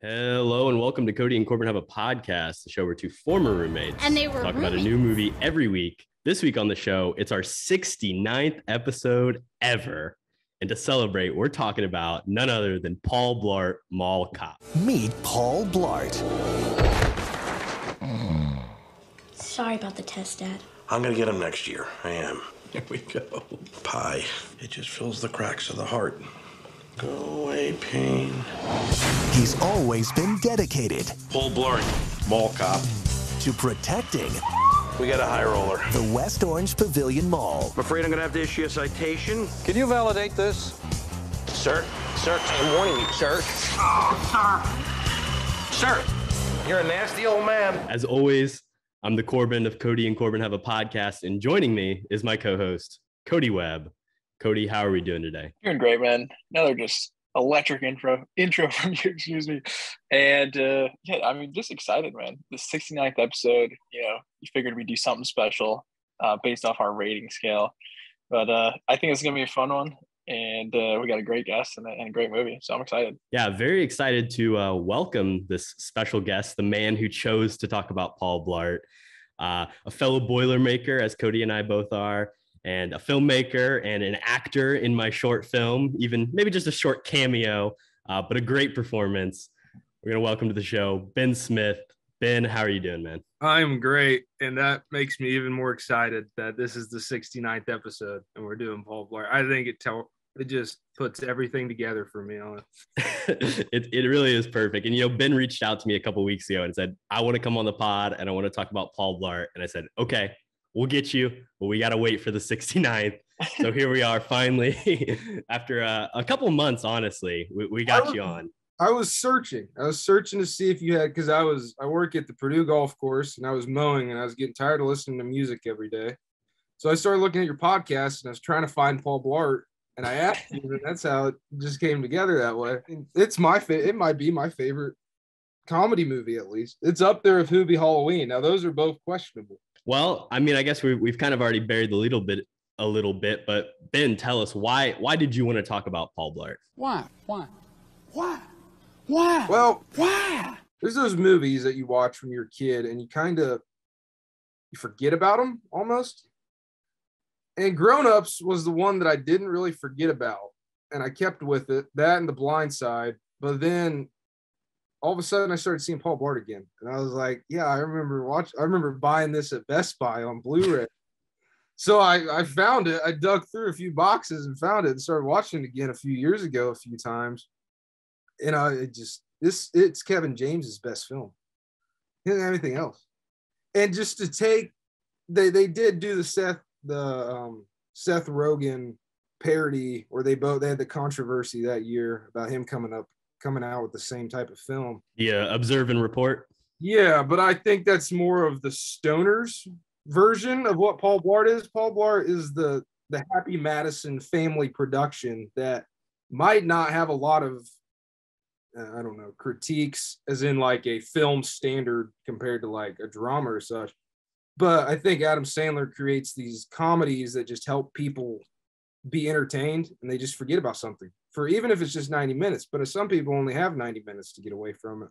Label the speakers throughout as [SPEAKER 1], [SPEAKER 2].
[SPEAKER 1] Hello and welcome to Kody and Korbin Have a Podcast, the show where two former roommates
[SPEAKER 2] And they were
[SPEAKER 1] talk about a new movie every week. This week on the show, it's our 69th episode ever. And to celebrate, we're talking about none other than Paul Blart, Mall Cop.
[SPEAKER 3] Meet Paul Blart.
[SPEAKER 2] Sorry about the test, Dad.
[SPEAKER 4] I'm gonna get him next year. I am.
[SPEAKER 1] Here we go.
[SPEAKER 4] Pie. It just fills the cracks of the heart. Go away, pain.
[SPEAKER 3] He's always been dedicated
[SPEAKER 4] Paul Blart, Mall Cop.
[SPEAKER 3] to protecting
[SPEAKER 4] We got a high roller.
[SPEAKER 3] the West Orange Pavilion Mall.
[SPEAKER 4] I'm afraid I'm gonna have to issue a citation.
[SPEAKER 5] Can you validate this?
[SPEAKER 4] Sir, I'm warning you, sir. Sir, you're a nasty old man.
[SPEAKER 1] As always, I'm the Korbin of Kody and Korbin Have a Podcast. And joining me is my co-host, Cody Webb. Cody, how are we doing today?
[SPEAKER 6] Doing great, man. Another just electric intro from you, excuse me. And yeah, I mean, just excited, man. The 69th episode, you figured we'd do something special based off our rating scale. But I think it's going to be a fun one. And we got a great guest and a great movie. So I'm excited.
[SPEAKER 1] Yeah, very excited to welcome this special guest, the man who chose to talk about Paul Blart, a fellow Boilermaker, as Cody and I both are, and a filmmaker and an actor in my short film, even maybe just a short cameo, but a great performance. We're going to welcome to the show, Ben Smith. Ben, how are you doing, man?
[SPEAKER 7] I'm great, and that makes me even more excited that this is the 69th episode and we're doing Paul Blart. I think it just puts everything together for me on it.
[SPEAKER 1] It really is perfect. And, Ben reached out to me a couple of weeks ago and said, I want to come on the pod and I want to talk about Paul Blart. And I said, okay, we'll get you, but we got to wait for the 69th. So here we are finally, after a couple months, honestly, we got you on.
[SPEAKER 7] I was searching to see if you had, because I work at the Purdue golf course and I was mowing and I was getting tired of listening to music every day. So I started looking at your podcast and I was trying to find Paul Blart and I asked you, and that's how it just came together that way. It's it might be my favorite comedy movie, at least. It's up there with Hoobie Halloween. Now those are both questionable.
[SPEAKER 1] Well, I mean, I guess we've kind of already buried a little bit, but Ben, tell us why did you want to talk about Paul Blart?
[SPEAKER 5] Why?
[SPEAKER 7] Well, there's those movies that you watch when you're a kid and you forget about them almost. And Grown Ups was the one that I didn't really forget about. And I kept with it, that and The Blind Side. But then all of a sudden I started seeing Paul Blart again. And I was like, yeah, I remember buying this at Best Buy on Blu-ray. So I found it. I dug through a few boxes and found it and started watching it again a few years ago, a few times. And it's Kevin James's best film. He didn't have anything else. And just to take, they did do the Seth Rogen parody where they had the controversy that year about him coming out with the same type of film.
[SPEAKER 1] Yeah, Observe and Report.
[SPEAKER 7] Yeah, but I think that's more of the stoners version of what Paul Blart is. Paul Blart is the Happy Madison family production that might not have a lot of critiques as in like a film standard compared to like a drama or such. But I think Adam Sandler creates these comedies that just help people be entertained and they just forget about something for even if it's just 90 minutes. But some people only have 90 minutes to get away from it.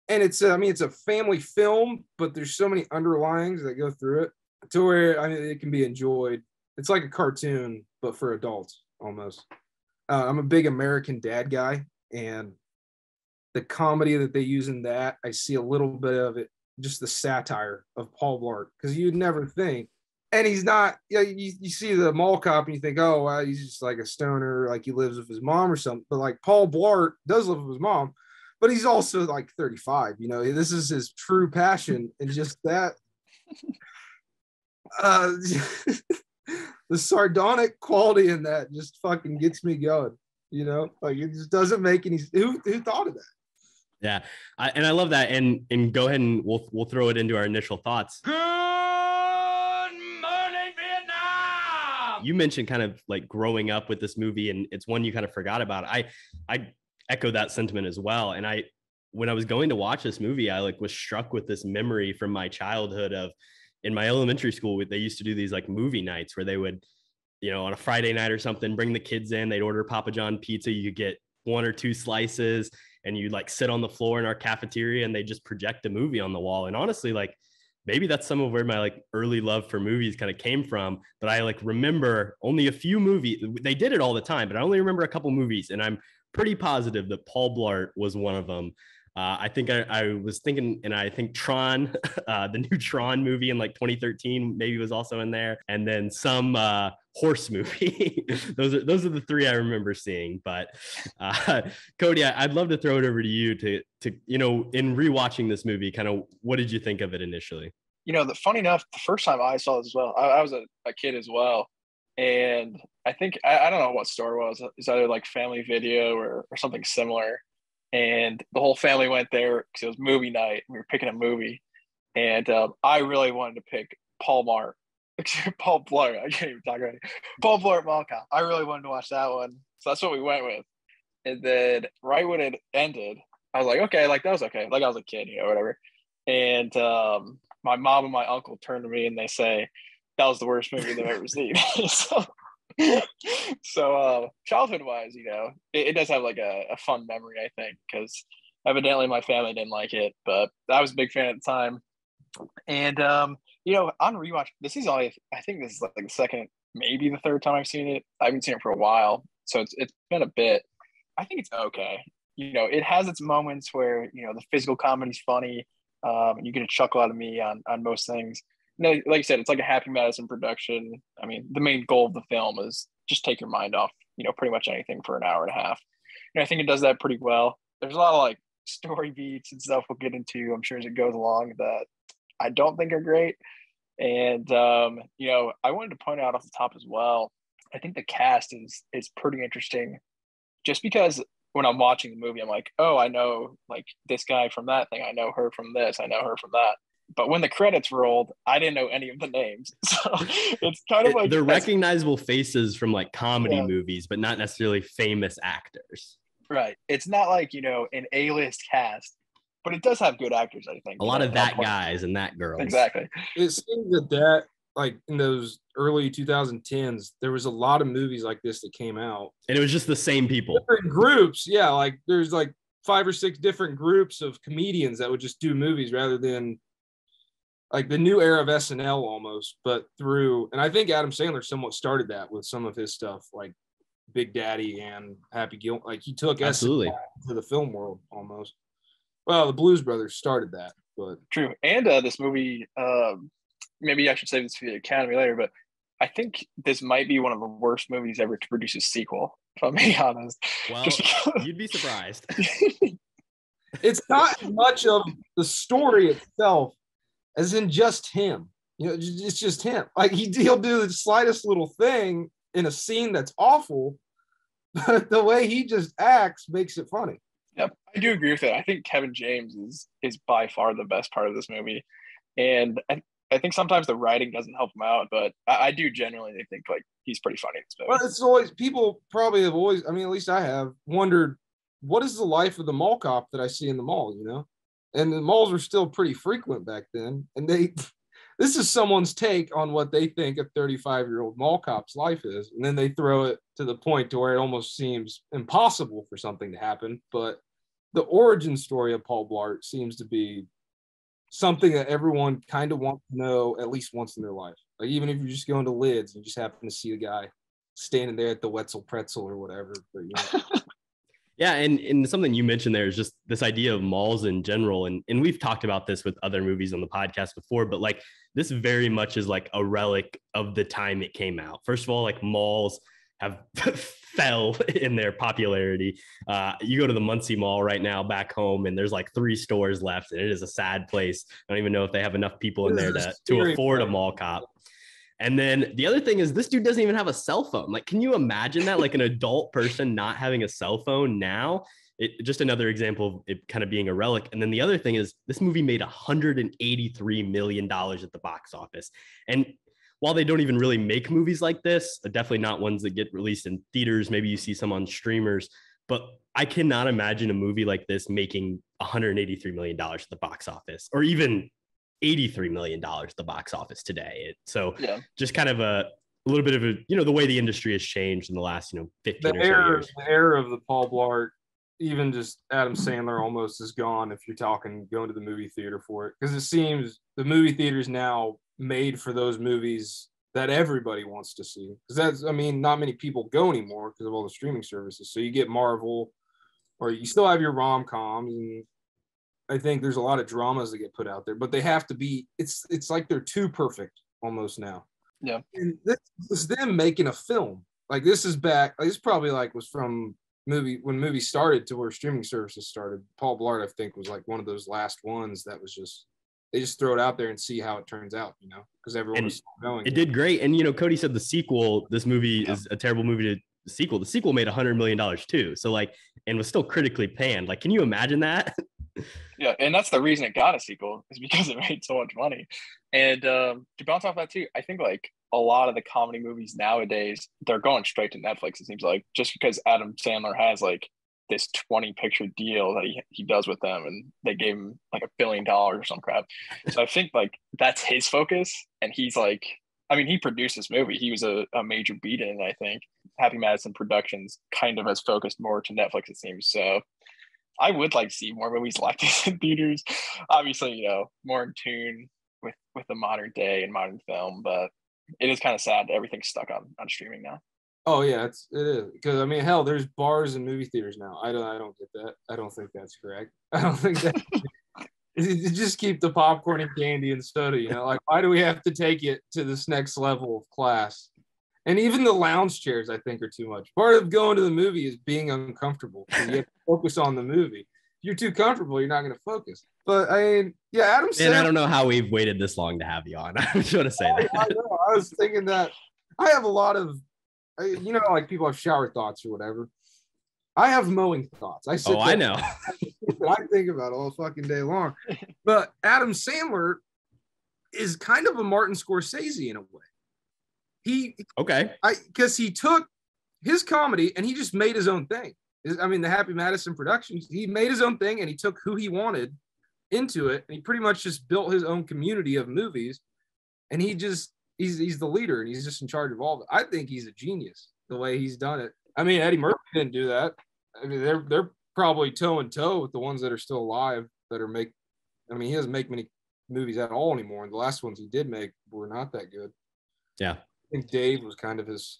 [SPEAKER 7] And it's a family film, but there's so many underlyings that go through it to where, it can be enjoyed. It's like a cartoon, but for adults almost. I'm a big American Dad guy, and the comedy that they use in that, I see a little bit of it, just the satire of Paul Blart, because you'd never think. And he's not, you see the mall cop and you think, oh, well, he's just like a stoner, like he lives with his mom or something. But like Paul Blart does live with his mom, but he's also like 35. This is his true passion. And just that, the sardonic quality in that just fucking gets me going. Like it just doesn't make any. Who thought of that?
[SPEAKER 1] Yeah, I love that. And go ahead and we'll throw it into our initial thoughts.
[SPEAKER 5] Good morning, Vietnam!
[SPEAKER 1] You mentioned kind of like growing up with this movie, and it's one you kind of forgot about. I echo that sentiment as well. And when I was going to watch this movie, I was struck with this memory from my childhood of in my elementary school. They used to do these like movie nights where they would, on a Friday night or something, bring the kids in, they'd order Papa John pizza. You could get one or two slices and you like sit on the floor in our cafeteria and they just project a movie on the wall. And honestly, like maybe that's some of where my like early love for movies kind of came from. But I like remember only a few movies. They did it all the time, but I only remember a couple movies, and I'm pretty positive that Paul Blart was one of them. I think I was thinking, and I think Tron, the new Tron movie in like 2013 maybe was also in there, and then some horse movie. those are the three I remember seeing. But Kody, I'd love to throw it over to you to in rewatching this movie, kind of what did you think of it initially?
[SPEAKER 6] Funny enough, the first time I saw it as well, I was a kid as well, and I think I don't know what store it was. It's either like Family Video or something similar. And the whole family went there because it was movie night. We were picking a movie, and I really wanted to pick Paul Blart. I can't even talk right now. Paul Blart Mall Cop. I really wanted to watch that one, so that's what we went with. And then right when it ended, I was like, okay, like that was okay. Like I was a kid, whatever. And my mom and my uncle turned to me and they say that was the worst movie they've ever seen. So childhood wise, it does have like a fun memory, I think, because evidently my family didn't like it, but I was a big fan at the time. And on rewatch, this is only, I think this is like the second, maybe the third time I've seen it. I haven't seen it for a while, so it's been a bit. I think it's okay. It has its moments where the physical comedy's funny. You get a chuckle out of me on most things. Like you said, it's like a Happy Madison production. I mean, the main goal of the film is just take your mind off, pretty much anything for an hour and a half. And I think it does that pretty well. There's a lot of like story beats and stuff we'll get into, I'm sure, as it goes along, that I don't think are great. And I wanted to point out off the top as well, I think the cast is pretty interesting, just because when I'm watching the movie, I'm like, oh, I know like this guy from that thing. I know her from this. I know her from that. But when the credits rolled, I didn't know any of the names. So it's kind of like
[SPEAKER 1] they're recognizable faces from like comedy movies, but not necessarily famous actors.
[SPEAKER 6] Right. It's not like, an A-list cast, but it does have good actors, I think.
[SPEAKER 1] A lot of that guys and that girls.
[SPEAKER 6] Exactly.
[SPEAKER 7] It seems that like in those early 2010s, there was a lot of movies like this that came out.
[SPEAKER 1] And it was just the same people.
[SPEAKER 7] Different groups. Yeah. Like there's like 5 or 6 different groups of comedians that would just do movies rather than like the new era of SNL almost, but and I think Adam Sandler somewhat started that with some of his stuff, like Big Daddy and Happy Gilmore. Like he took SNL to the film world almost. Well, the Blues Brothers started that, but
[SPEAKER 6] true. And this movie, maybe I should save this for the Academy later, but I think this might be one of the worst movies ever to produce a sequel, if I'm being honest.
[SPEAKER 1] Well, you'd be surprised.
[SPEAKER 7] It's not much of the story itself as in just him. It's just him. Like he'll do the slightest little thing in a scene that's awful, but the way he just acts makes it funny.
[SPEAKER 6] Yep, I do agree with that. I think Kevin James is by far the best part of this movie. And I think sometimes the writing doesn't help him out, but I do genuinely think like he's pretty funny in this movie.
[SPEAKER 7] Well, it's always, people probably have always, I mean, at least I have wondered, what is the life of the mall cop that I see in the mall, And the malls were still pretty frequent back then. And this is someone's take on what they think a 35-year-old mall cop's life is. And then they throw it to the point to where it almost seems impossible for something to happen. But the origin story of Paul Blart seems to be something that everyone kind of wants to know at least once in their life. Like even if you're just going to Lids and you just happen to see a guy standing there at the Wetzel Pretzel or whatever. But,
[SPEAKER 1] Yeah, and something you mentioned there is just this idea of malls in general. And we've talked about this with other movies on the podcast before, but like this very much is like a relic of the time it came out. First of all, like malls have fell in their popularity. You go to the Muncie Mall right now back home and there's like 3 stores left and it is a sad place. I don't even know if they have enough people in there to afford a mall cop. And then the other thing is this dude doesn't even have a cell phone. Like, can you imagine that? Like an adult person not having a cell phone now? Just another example of it kind of being a relic. And then the other thing is this movie made $183 million at the box office. And while they don't even really make movies like this, definitely not ones that get released in theaters, maybe you see some on streamers, but I cannot imagine a movie like this making $183 million at the box office, or even $83 million at the box office today. Just kind of a little bit of a, the way the industry has changed in the last, 15 or so years.
[SPEAKER 7] The era of the Paul Blart even just Adam Sandler almost is gone if you're talking going to the movie theater for it, because it seems the movie theater is now made for those movies that everybody wants to see. Because that's, I mean, not many people go anymore because of all the streaming services. So you get Marvel, or you still have your rom-coms, and I think there's a lot of dramas that get put out there, but they have to be, it's like they're too perfect almost now.
[SPEAKER 6] Yeah.
[SPEAKER 7] And this is them making a film. Like this is back, like, this probably like was from when movies started to where streaming services started. Paul Blart, I think, was like one of those last ones that was just, they just throw it out there and see how it turns out, you know, because everyone was knowing
[SPEAKER 1] it did great. And, you know, Kody said the sequel, this movie is a terrible movie to the sequel. The sequel made $100 million too. So like, and was still critically panned. Like, can you imagine that?
[SPEAKER 6] Yeah, and that's the reason it got a sequel, is because it made so much money. And to bounce off that too, I think like a lot of the comedy movies nowadays, they're going straight to Netflix, it seems like, just because Adam Sandler has like this 20 picture deal that he does with them, and they gave him like $1 billion or some crap. So I think like that's his focus, and he's like, I mean, he produced this movie. He was a major beat in it, I think. Happy Madison Productions kind of has focused more to Netflix, it seems. So I would like to see more movies like this in theaters. Obviously, you know, more in tune with the modern day and modern film, but it is kind of sad that everything's stuck on streaming now.
[SPEAKER 7] Oh yeah, it is, because I mean, hell, there's bars and movie theaters now. I don't get that. I don't think that's correct. I don't think that. Just keep the popcorn and candy and soda. You know, like, why do we have to take it to this next level of class? And even the lounge chairs, I think, are too much. Part of going to the movie is being uncomfortable. So you have to focus on the movie. If you're too comfortable, you're not going to focus. But I mean, yeah, Adam Sandler.
[SPEAKER 1] And I don't know how we've waited this long to have you on. I'm just going to say that.
[SPEAKER 7] I know. I was thinking that I have a lot of, you know, like people have shower thoughts or whatever. I have mowing thoughts.
[SPEAKER 1] I know.
[SPEAKER 7] I think about all fucking day long. But Adam Sandler is kind of a Martin Scorsese in a way. Because he took his comedy and he just made his own thing. I mean, the Happy Madison Productions, he made his own thing, and he took who he wanted into it, and he pretty much just built his own community of movies, and he's the leader, and he's just in charge of all of it. I think he's a genius the way he's done it. I mean, Eddie Murphy didn't do that. I mean, they're probably toe and toe with the ones that are still alive that are he doesn't make many movies at all anymore, and the last ones he did make were not that good.
[SPEAKER 1] Yeah.
[SPEAKER 7] I think Dave was kind of his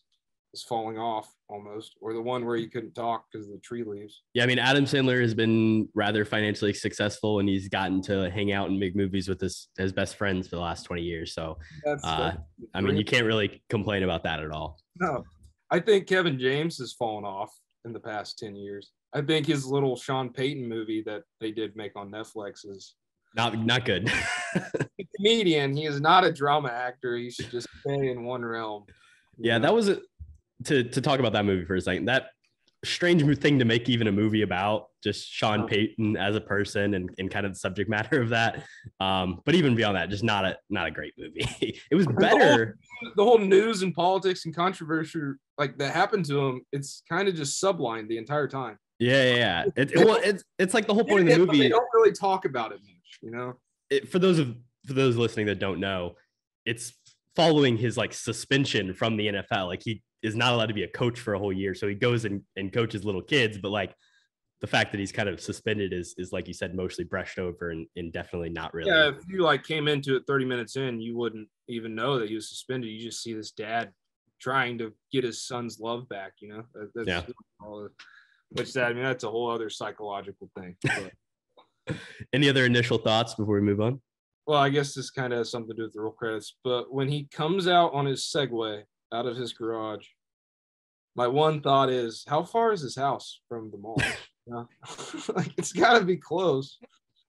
[SPEAKER 7] falling off almost, or the one where he couldn't talk because of the tree leaves.
[SPEAKER 1] Yeah, I mean, Adam Sandler has been rather financially successful, and he's gotten to hang out and make movies with his best friends for the last 20 years. So, I mean, you can't really complain about that at all.
[SPEAKER 7] No, I think Kevin James has fallen off in the past 10 years. I think his little Sean Payton movie that they did make on Netflix is
[SPEAKER 1] not good.
[SPEAKER 7] A comedian. He is not a drama actor. He should just stay in one realm.
[SPEAKER 1] Yeah, that was to talk about that movie for a second. That strange thing to make even a movie about, just Sean Payton as a person and kind of the subject matter of that. But even beyond that, just not a great movie. It was better.
[SPEAKER 7] The whole news and politics and controversy like that happened to him. It's kind of just sublined the entire time.
[SPEAKER 1] Yeah. It's like the whole point of the movie.
[SPEAKER 7] They don't really talk about it much, you know.
[SPEAKER 1] For those listening that don't know, it's following his like suspension from the NFL. Like, he is not allowed to be a coach for a whole year, so he goes and coaches little kids. But like, the fact that he's kind of suspended is like you said, mostly brushed over and definitely not really.
[SPEAKER 7] Yeah, if you like came into it 30 minutes in, you wouldn't even know that he was suspended. You just see this dad trying to get his son's love back, you know. Which I mean, that's a whole other psychological thing. But.
[SPEAKER 1] Any other initial thoughts before we move on?
[SPEAKER 7] Well, I guess this kind of has something to do with the roll credits, but when he comes out on his Segway out of his garage, my one thought is, how far is his house from the mall? Like, it's got to be close.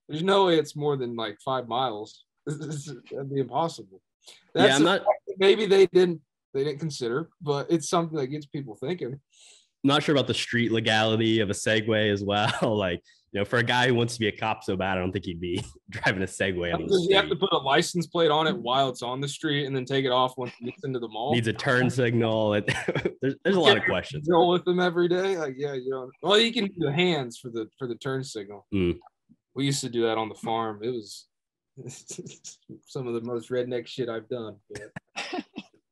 [SPEAKER 7] There's no way it's more than like 5 miles. That'd be impossible. Maybe they didn't consider, but it's something that gets people thinking.
[SPEAKER 1] I'm not sure about the street legality of a Segway as well. Like, you know, for a guy who wants to be a cop so bad, I don't think he'd be driving a Segway on the street.
[SPEAKER 7] You have to put a license plate on it while it's on the street and then take it off once it gets into the mall.
[SPEAKER 1] Needs a turn signal. There's a lot of questions.
[SPEAKER 7] Go with them every day. Like, yeah, you know. Well, you can do the hands for the turn signal. We used to do that on the farm. It was some of the most redneck shit I've done. Yeah.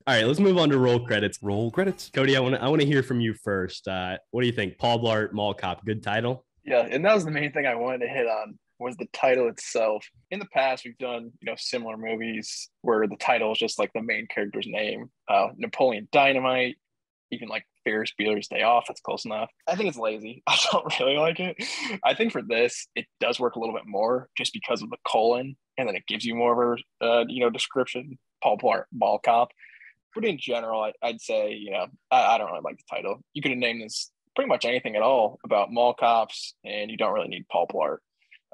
[SPEAKER 1] All right, let's move on to roll credits.
[SPEAKER 3] Roll credits.
[SPEAKER 1] Kody, I want to hear from you first. What do you think? Paul Blart, Mall Cop, good title?
[SPEAKER 6] Yeah, and that was the main thing I wanted to hit on was the title itself. In the past, we've done similar movies where the title is just like the main character's name. Napoleon Dynamite, even like Ferris Bueller's Day Off. That's close enough. I think it's lazy. I don't really like it. I think for this, it does work a little bit more just because of the colon, and then it gives you more of a description. Paul Blart, Mall Cop. But in general, I'd say I don't really like the title. You could have named this pretty much anything at all about mall cops, and you don't really need Paul Blart.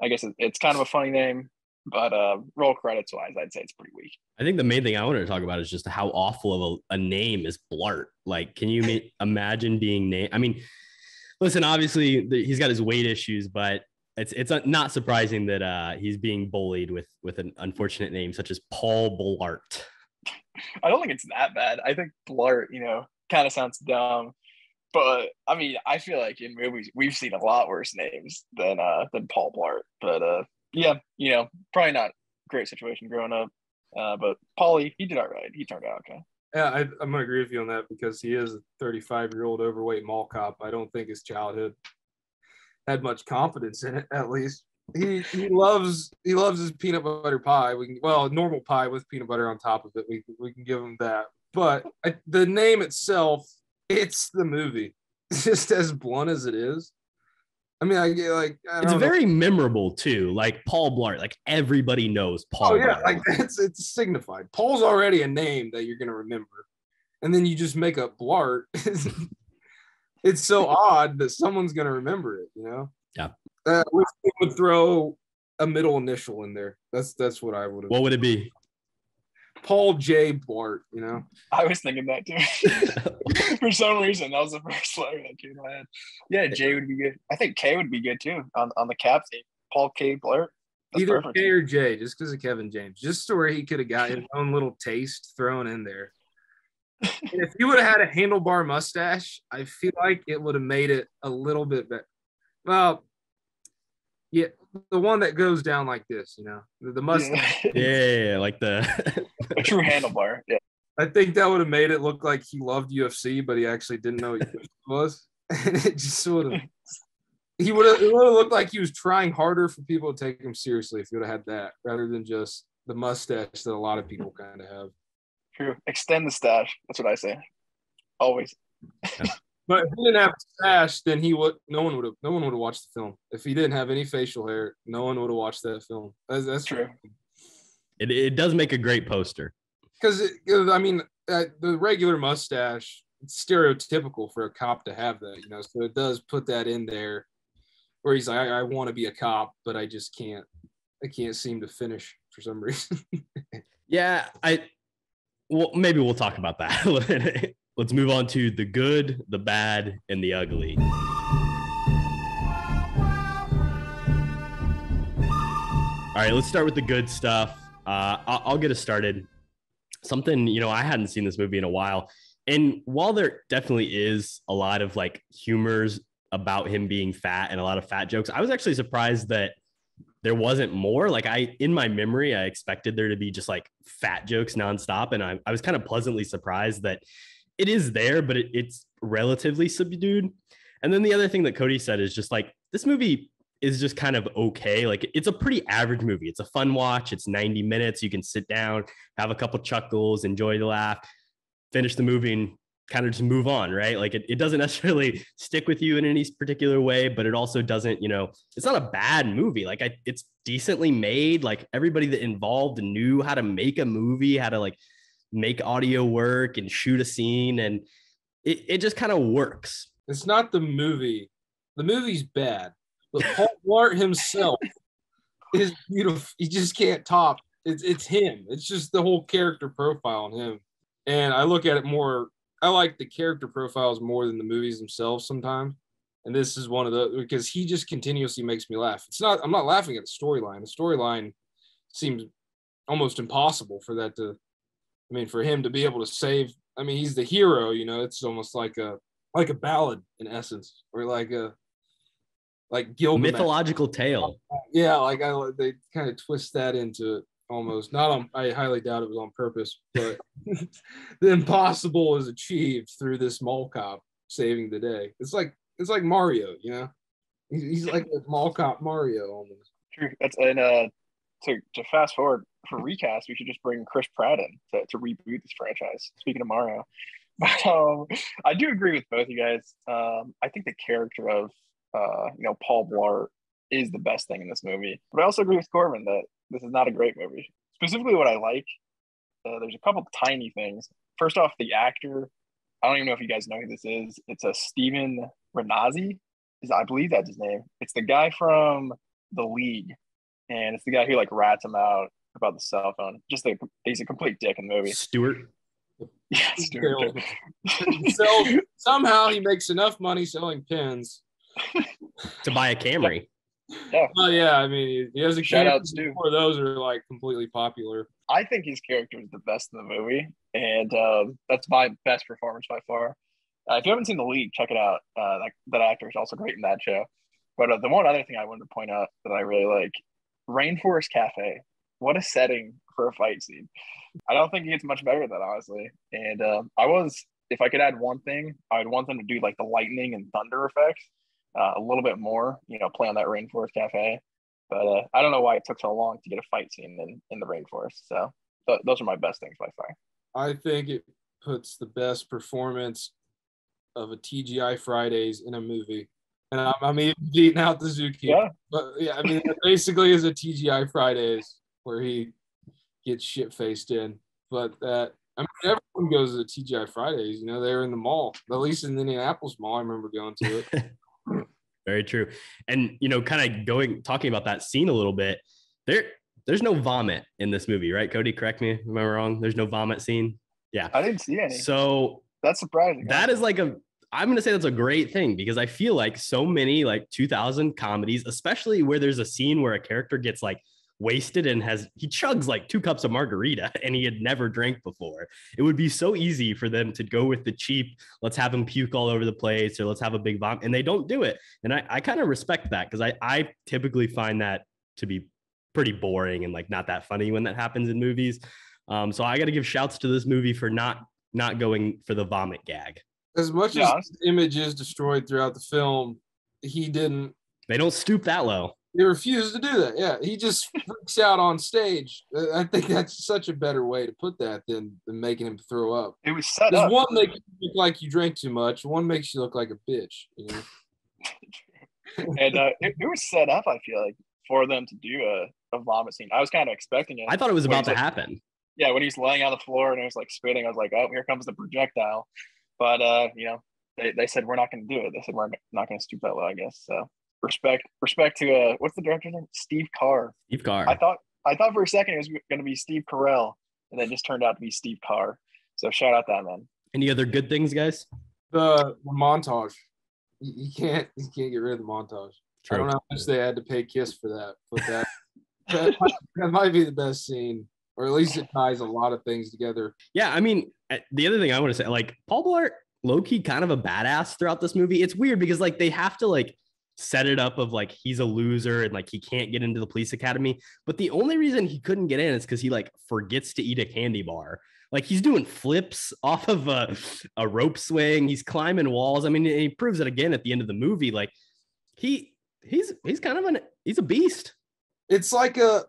[SPEAKER 6] I guess it's kind of a funny name, but roll credits wise, I'd say it's pretty weak.
[SPEAKER 1] I think the main thing I wanted to talk about is just how awful of a name is Blart. Like, can you imagine being named? I mean, listen, obviously he's got his weight issues, but it's not surprising that he's being bullied with an unfortunate name such as Paul Blart.
[SPEAKER 6] I don't think it's that bad. I think Blart, kind of sounds dumb. But I mean, I feel like in movies we've seen a lot worse names than Paul Blart. But yeah, probably not a great situation growing up. But Paulie, he did all right. He turned out okay.
[SPEAKER 7] Yeah, I'm gonna agree with you on that because he is a 35-year-old overweight mall cop. I don't think his childhood had much confidence in it. At least he loves his peanut butter pie. Normal pie with peanut butter on top of it. We can give him that. But the name itself. It's the movie, just as blunt as it is. I mean, it's
[SPEAKER 1] very memorable too. Like Paul Blart, like everybody knows Paul.
[SPEAKER 7] Oh yeah,
[SPEAKER 1] Blart.
[SPEAKER 7] like it's signified. Paul's already a name that you're gonna remember, and then you just make up Blart. It's so odd that someone's gonna remember it.
[SPEAKER 1] Yeah.
[SPEAKER 7] We would throw a middle initial in there. That's what I would have.
[SPEAKER 1] What would it be?
[SPEAKER 7] Paul J. Blart,
[SPEAKER 6] I was thinking that too. For some reason, that was the first letter that came to my head. Yeah, J would be good. I think K would be good too on the cap team. Paul K. Blart. That's
[SPEAKER 7] either
[SPEAKER 6] perfect.
[SPEAKER 7] K or J, just because of Kevin James, just to where he could have got his own little taste thrown in there. And if he would have had a handlebar mustache, I feel like it would have made it a little bit better. Well, yeah, the one that goes down like this, the mustache.
[SPEAKER 1] Yeah, like the
[SPEAKER 6] a true handlebar. Yeah,
[SPEAKER 7] I think that would have made it look like he loved UFC, but he actually didn't know what UFC was, and it just sort of. It would have looked like he was trying harder for people to take him seriously if he would have had that, rather than just the mustache that a lot of people kind of have.
[SPEAKER 6] True. Extend the stash. That's what I say. Always.
[SPEAKER 7] But if he didn't have a stash, then no one would have watched the film. If he didn't have any facial hair, no one would have watched that film. That's
[SPEAKER 6] true.
[SPEAKER 1] It does make a great poster.
[SPEAKER 7] Because the regular mustache, it's stereotypical for a cop to have that, So it does put that in there, where he's like, I want to be a cop, but I just can't. I can't seem to finish for some reason.
[SPEAKER 1] Yeah, maybe we'll talk about that. Let's move on to the good, the bad, and the ugly. All right, let's start with the good stuff. I'll get us started. Something, I hadn't seen this movie in a while. And while there definitely is a lot of like humors about him being fat and a lot of fat jokes, I was actually surprised that there wasn't more. Like in my memory, I expected there to be just like fat jokes nonstop. And I was kind of pleasantly surprised that it is there, but it's relatively subdued. And then the other thing that Kody said is just like, this movie is just kind of okay. Like it's a pretty average movie. It's a fun watch. It's 90 minutes. You can sit down, have a couple chuckles, enjoy the laugh, finish the movie and kind of just move on, right? Like it doesn't necessarily stick with you in any particular way, but it also doesn't, it's not a bad movie. Like it's decently made. Like everybody that involved knew how to make a movie, how to like make audio work and shoot a scene. And it just kind of works.
[SPEAKER 7] It's not the movie. The movie's bad, but Paul Blart himself is beautiful. You just can't top. It's him. It's just the whole character profile on him. And I look at it more. I like the character profiles more than the movies themselves sometimes. And this is one of the, because he just continuously makes me laugh. I'm not laughing at the storyline. The storyline seems almost impossible for that to, for him to be able to save. He's the hero, it's almost like a ballad in essence, or like Gilgamesh.
[SPEAKER 1] Mythological tale.
[SPEAKER 7] Yeah, they kind of twist that into almost, I highly doubt it was on purpose, but the impossible is achieved through this mall cop saving the day. It's like Mario, He's like a mall cop Mario almost.
[SPEAKER 6] True. That's and to fast forward for recast, we should just bring Chris Pratt in to reboot this franchise. Speaking of Mario, but I do agree with both you guys. I think the character of Paul Blart is the best thing in this movie. But I also agree with Corbin that this is not a great movie. Specifically, what I like, there's a couple tiny things. First off, the actor. I don't even know if you guys know who this is. It's a Steven Renazzi. I believe that's his name. It's the guy from The League, and it's the guy who like rats him out about the cell phone. He's a complete dick in the movie.
[SPEAKER 1] Stewart.
[SPEAKER 6] Yeah, Stewart.
[SPEAKER 7] Somehow he makes enough money selling pins
[SPEAKER 1] To buy a Camry.
[SPEAKER 6] Yeah.
[SPEAKER 7] Well, yeah, I mean, he has a
[SPEAKER 6] Shout
[SPEAKER 7] Camry
[SPEAKER 6] out Stu.
[SPEAKER 7] before those are like completely popular.
[SPEAKER 6] I think his character is the best in the movie, and that's my best performance by far. If you haven't seen The League, check it out. That actor is also great in that show. But the one other thing I wanted to point out that I really like, Rainforest Cafe. What a setting for a fight scene. I don't think it gets much better than that, honestly. And if I could add one thing, I'd want them to do like the lightning and thunder effects a little bit more, play on that Rainforest Cafe. But I don't know why it took so long to get a fight scene in the rainforest. So those are my best things by far.
[SPEAKER 7] I think it puts the best performance of a TGI Fridays in a movie. And I'm even beating out the Zookeeper.
[SPEAKER 6] Yeah.
[SPEAKER 7] But yeah, I mean, it basically is a TGI Fridays where he gets shit-faced in. But everyone goes to the TGI Fridays. They were in the mall. At least in the Indianapolis mall, I remember going to it.
[SPEAKER 1] Very true. And, kind of talking about that scene a little bit, there's no vomit in this movie, right? Cody, correct me if I'm wrong. There's no vomit scene. Yeah.
[SPEAKER 6] I didn't see any.
[SPEAKER 1] So
[SPEAKER 6] that's surprising.
[SPEAKER 1] That is I'm going to say that's a great thing, because I feel like so many like 2000 comedies, especially where there's a scene where a character gets like wasted and he chugs like 2 cups of margarita and he had never drank before. It would be so easy for them to go with the cheap, let's have him puke all over the place, or let's have a big vomit, and they don't do it. And I kind of respect that, because I typically find that to be pretty boring and like not that funny when that happens in movies. So I got to give shouts to this movie for not going for the vomit gag.
[SPEAKER 7] As much as his image is destroyed throughout the film, they don't
[SPEAKER 1] stoop that low.
[SPEAKER 7] They refuse to do that. Yeah, he just freaks out on stage. I think that's such a better way to put that than making him throw up.
[SPEAKER 6] It was set up.
[SPEAKER 7] One makes you look like you drank too much. One makes you look like a bitch.
[SPEAKER 6] And it was set up, I feel like, for them to do a vomit scene. I was kind of expecting it.
[SPEAKER 1] I thought it was about to happen.
[SPEAKER 6] Yeah, when he's laying on the floor and it was like spitting, I was like, oh, here comes the projectile. But they said we're not going to do it. They said we're not going to stoop that low, I guess. So respect to what's the director's name? Steve Carr.
[SPEAKER 1] Steve Carr.
[SPEAKER 6] I thought for a second it was going to be Steve Carell, and then just turned out to be Steve Carr. So shout out that man.
[SPEAKER 1] Any other good things, guys?
[SPEAKER 7] The montage. You can't get rid of the montage. True. I don't know how much they had to pay Kiss for that, but that might be the best scene. Or at least it ties a lot of things together.
[SPEAKER 1] Yeah, I mean, the other thing I want to say, like, Paul Blart, low-key kind of a badass throughout this movie. It's weird because, like, they have to, like, set it up of, like, he's a loser and, like, he can't get into the police academy. But the only reason he couldn't get in is because he, like, forgets to eat a candy bar. Like, he's doing flips off of a rope swing. He's climbing walls. I mean, he proves it again at the end of the movie. Like, he's kind of he's a beast.
[SPEAKER 7] It's like a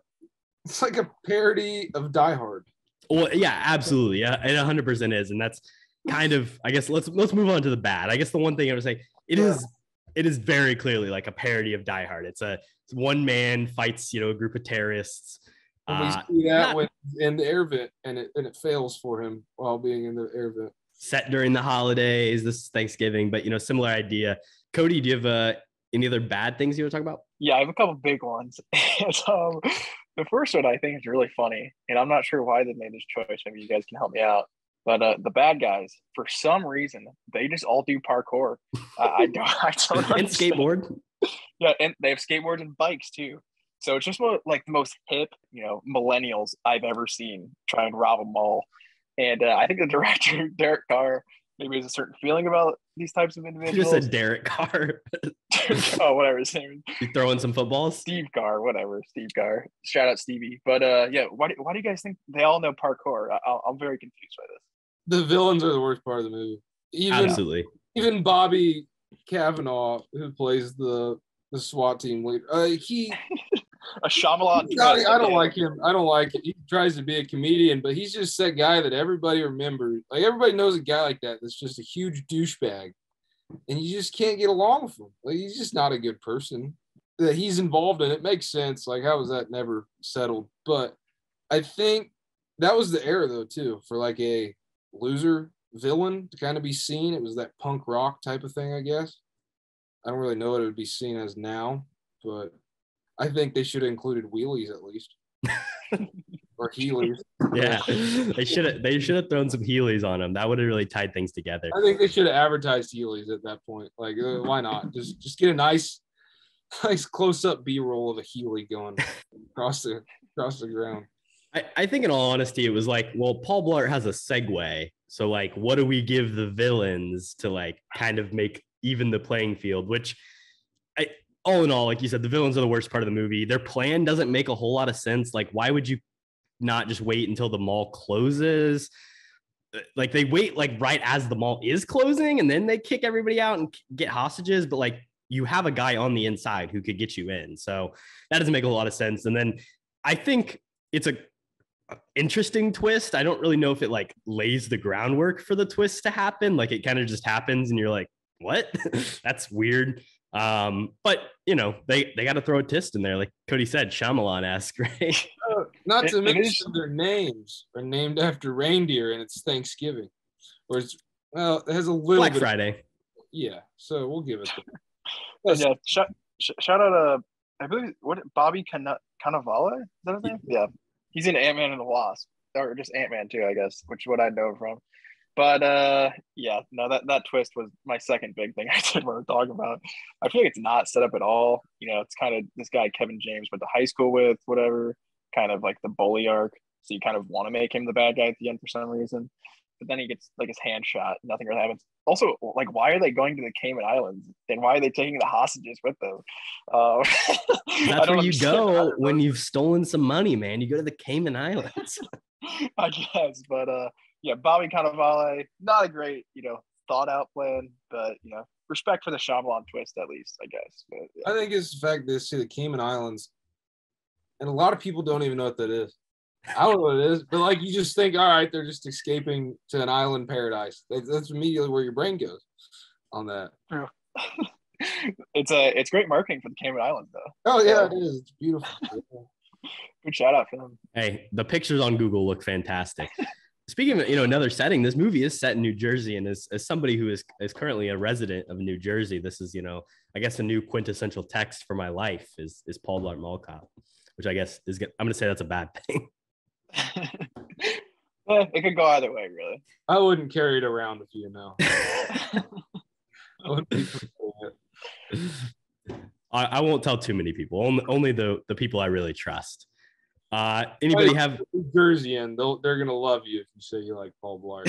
[SPEAKER 7] parody of Die Hard.
[SPEAKER 1] Well, yeah, absolutely. Yeah, it 100% is. And that's kind of, I guess, let's move on to the bad. I guess the one thing I would say, it is very clearly like a parody of Die Hard. It's one man fights, a group of terrorists.
[SPEAKER 7] And we see that when in the air vent and it fails for him while being in the air vent.
[SPEAKER 1] Set during the holidays, this is Thanksgiving, but similar idea. Cody, do you have any other bad things you want to talk about?
[SPEAKER 6] Yeah, I have a couple big ones. The first one I think is really funny, and I'm not sure why they made this choice. Maybe you guys can help me out. But the bad guys, for some reason, they just all do parkour. I don't
[SPEAKER 1] and skateboard.
[SPEAKER 6] Yeah, and they have skateboards and bikes too. So it's just like the most hip, millennials I've ever seen try and rob a mall. And I think the director, Derek Carr, maybe has a certain feeling about these types of individuals.
[SPEAKER 1] You just said Derek Carr.
[SPEAKER 6] Oh, whatever his name is.
[SPEAKER 1] You throwing some footballs?
[SPEAKER 6] Steve Carr, whatever. Steve Carr. Shout out Stevie. But yeah, why do you guys think they all know parkour? I'm very confused by this.
[SPEAKER 7] The villains are the worst part of the movie.
[SPEAKER 1] Absolutely.
[SPEAKER 7] Even Bobby Cavanaugh, who plays the the SWAT team leader. He
[SPEAKER 6] A Shyamalan.
[SPEAKER 7] I don't like him. I don't like it. He tries to be a comedian, but he's just that guy that everybody remembers. Like everybody knows a guy like that that's just a huge douchebag, and you just can't get along with him. Like he's just not a good person. That he's involved in it makes sense. Like how was that never settled? But I think that was the era though too for like a loser villain to kind of be seen. It was that punk rock type of thing, I guess. I don't really know what it would be seen as now, but I think they should have included wheelies at least. Or Heelys.
[SPEAKER 1] Yeah, they should have thrown some Heelys on him. That would have really tied things together.
[SPEAKER 7] I think they should have advertised Heelys at that point. Like, why not? Just get a nice close-up B-roll of a Heely going across the ground.
[SPEAKER 1] I think in all honesty, it was like, well, Paul Blart has a Segway. So like, what do we give the villains to like kind of make even the playing field? Which all in all, like you said, the villains are the worst part of the movie. Their plan doesn't make a whole lot of sense. Like, why would you not just wait until the mall closes? Like they wait like right as the mall is closing and then they kick everybody out and get hostages. But like you have a guy on the inside who could get you in. So that doesn't make a lot of sense. And then I think it's a interesting twist. I don't really know if it like lays the groundwork for the twist to happen. Like it kind of just happens and you're like, what? That's weird. But you know, they got to throw a twist in there, like Kody said, Shyamalan-esque, right?
[SPEAKER 7] Not to mention their names are named after reindeer, and it's Thanksgiving, or it's it has a little
[SPEAKER 1] Black Friday.
[SPEAKER 7] Yeah, so we'll give it.
[SPEAKER 6] Yeah, shout out I believe Bobby Cannavale. Is that his name? Yeah, he's in Ant-Man and the Wasp, or just Ant-Man too, I guess, which is what I know from. But yeah, no, that twist was my second big thing I did want to talk about. I feel like it's not set up at all. You know, it's kind of this guy Kevin James went to high school with, whatever, kind of like the bully arc. So you kind of want to make him the bad guy at the end for some reason. But then he gets like his hand shot. Nothing really happens. Also, like, why are they going to the Cayman Islands? And why are they taking the hostages with them?
[SPEAKER 1] That's where you go when you've stolen some money, man. You go to the Cayman Islands.
[SPEAKER 6] I guess, but yeah, Bobby Cannavale, not a great, thought out plan, but respect for the Shyamalan twist at least, I guess. But, yeah.
[SPEAKER 7] I think it's the fact that see the Cayman Islands, and a lot of people don't even know what that is. I don't know what it is, but like you just think, all right, they're just escaping to an island paradise. That's immediately where your brain goes on that.
[SPEAKER 6] It's great marketing for the Cayman Islands, though.
[SPEAKER 7] Oh yeah, it is. It's beautiful.
[SPEAKER 6] Good shout out for them.
[SPEAKER 1] Hey, the pictures on Google look fantastic. Speaking of another setting, this movie is set in New Jersey, and as somebody who is currently a resident of New Jersey, this is I guess a new quintessential text for my life is Paul Blart Mall Cop, which I guess is I'm going to say that's a bad thing.
[SPEAKER 6] It could go either way, really.
[SPEAKER 7] I wouldn't carry it around if you know.
[SPEAKER 1] I won't tell too many people. Only the people I really trust. Anybody have
[SPEAKER 7] New Jersey, and they're gonna love you if you say you like Paul Blart.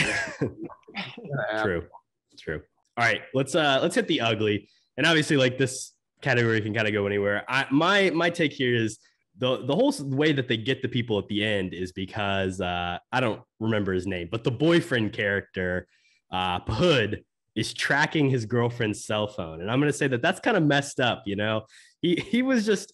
[SPEAKER 1] True. All right, let's hit the ugly. And obviously, like this category can kind of go anywhere. My take here is the whole way that they get the people at the end is because I don't remember his name, but the boyfriend character, Hood, is tracking his girlfriend's cell phone, and I'm gonna say that's kind of messed up. He was just.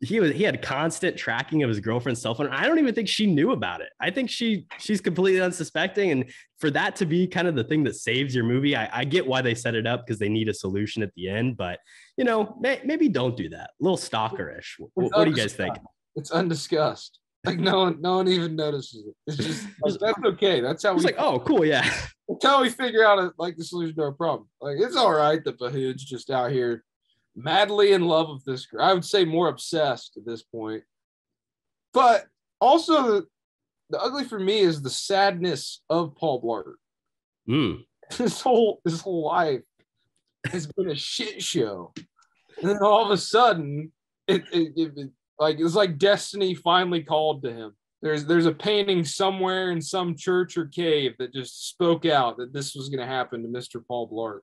[SPEAKER 1] He had constant tracking of his girlfriend's cell phone. I don't even think she knew about it. I think she's completely unsuspecting. And for that to be kind of the thing that saves your movie, I get why they set it up because they need a solution at the end. But maybe don't do that. A little stalkerish. What do you guys think?
[SPEAKER 7] It's undiscussed. Like no one even notices it. It's just that's okay. That's how we.
[SPEAKER 1] It's like, oh, cool, yeah.
[SPEAKER 7] That's how we figure out the solution to our problem. Like it's all right that Bahood's just out here madly in love with this girl. I would say more obsessed at this point. But also the ugly for me is the sadness of Paul Blart. His whole life has been a shit show. And then all of a sudden it was like destiny finally called to him. There's a painting somewhere in some church or cave that just spoke out that this was going to happen to Mr. Paul Blart.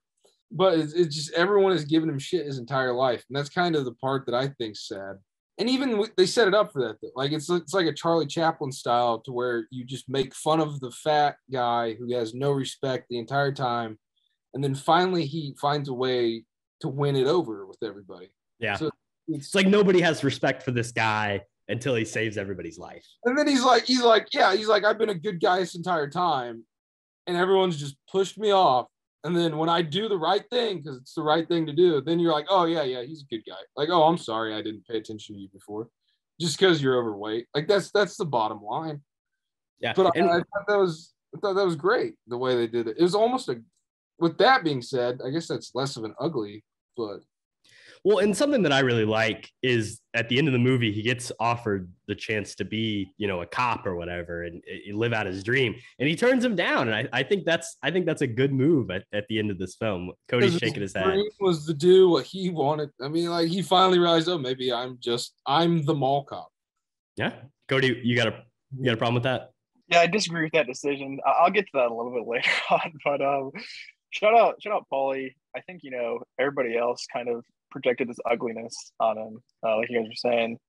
[SPEAKER 7] But it's just everyone has given him shit his entire life. And that's kind of the part that I think's sad. And even they set it up for that. Like it's like a Charlie Chaplin style to where you just make fun of the fat guy who has no respect the entire time. And then finally he finds a way to win it over with everybody.
[SPEAKER 1] Yeah.
[SPEAKER 7] So
[SPEAKER 1] it's like nobody has respect for this guy until he saves everybody's life.
[SPEAKER 7] And then he's like, I've been a good guy this entire time, and everyone's just pushed me off. And then when I do the right thing, because it's the right thing to do, then you're like, oh yeah, he's a good guy. Like, oh, I'm sorry I didn't pay attention to you before, just because you're overweight. Like that's the bottom line.
[SPEAKER 1] Yeah.
[SPEAKER 7] But I thought that was great the way they did it. It was almost with that being said, I guess that's less of an ugly, but.
[SPEAKER 1] Well, and something that I really like is at the end of the movie, he gets offered the chance to be, a cop or whatever, and live out his dream, and he turns him down. And I think that's a good move at the end of this film. Cody's shaking his head.
[SPEAKER 7] Was to do what he wanted. I mean, like he finally realized, oh, maybe I'm the mall cop.
[SPEAKER 1] Yeah, Cody, you got a problem with that?
[SPEAKER 6] Yeah, I disagree with that decision. I'll get to that a little bit later on, but shout out Paulie. I think everybody else kind of projected this ugliness on him, like you guys were saying,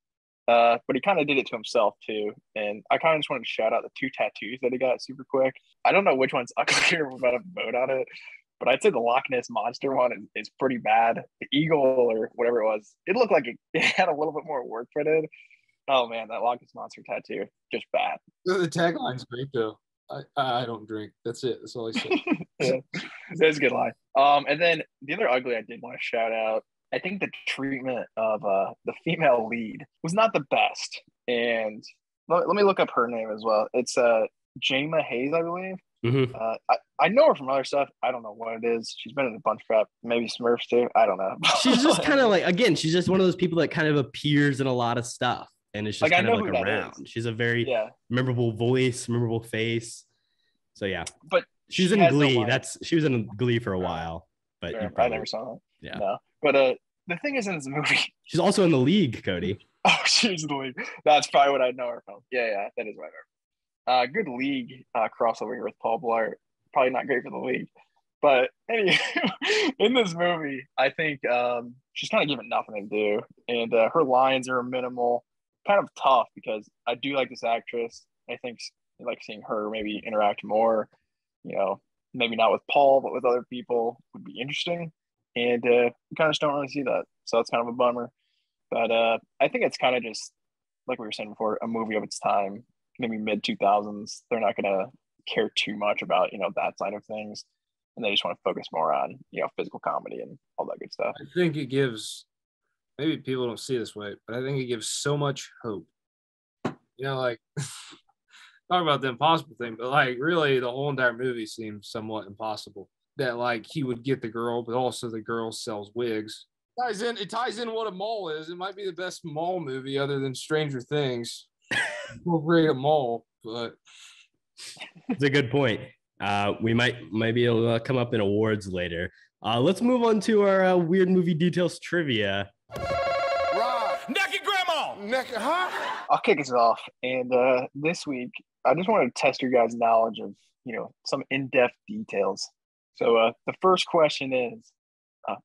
[SPEAKER 6] but he kind of did it to himself too. And I kind of just wanted to shout out the 2 tattoos that he got super quick. I don't know which one's uglier. We're about to vote on it, but I'd say the Loch Ness monster one is pretty bad. The eagle or whatever it was, it looked like it had a little bit more work put in. Oh man, that Loch Ness monster tattoo, just bad.
[SPEAKER 7] The tagline's great though. I don't drink. That's it. That's all I say.
[SPEAKER 6] Yeah, that's a good line. And then the other ugly I did want to shout out, I think the treatment of the female lead was not the best. And let me look up her name as well. It's Jama Hayes, I believe.
[SPEAKER 1] Mm-hmm.
[SPEAKER 6] I know her from other stuff. I don't know what it is. She's been in a bunch of crap, maybe Smurfs too. I don't know.
[SPEAKER 1] She's just kind of like, again, she's just one of those people that kind of appears in a lot of stuff. And it's just kind of like around. She's a very memorable voice, memorable face. So yeah.
[SPEAKER 6] But
[SPEAKER 1] she's in Glee. She was in Glee for a while. But
[SPEAKER 6] sure. I never saw that.
[SPEAKER 1] Yeah.
[SPEAKER 6] No. But the thing is in this movie.
[SPEAKER 1] She's also in The League, Cody.
[SPEAKER 6] Oh, she's in The League. That's probably what I know her from. Yeah, that is what I know. Good League crossover here with Paul Blart. Probably not great for The League. But anyway, in this movie, I think she's kind of given nothing to do. And her lines are minimal. Kind of tough because I do like this actress. I think I like seeing her maybe interact more. Maybe not with Paul, but with other people would be interesting. And we kind of just don't really see that. So it's kind of a bummer. But I think it's kind of just, like we were saying before, a movie of its time, maybe mid-2000s. They're not going to care too much about, that side of things. And they just want to focus more on, physical comedy and all that good stuff.
[SPEAKER 7] I think it gives, maybe people don't see it this way, but I think it gives so much hope. Like, talk about the impossible thing, but like really the whole entire movie seems somewhat impossible. That like he would get the girl, but also the girl sells wigs. It ties in what a mall is. It might be the best mall movie other than Stranger Things. Incorporate a mall, but
[SPEAKER 1] it's a good point. Maybe it'll come up in awards later. Let's move on to our weird movie details trivia.
[SPEAKER 5] Right. Naked grandma. Naked, huh?
[SPEAKER 6] I'll kick us off. And this week, I just wanted to test your guys' knowledge of, some in-depth details. So the first question is,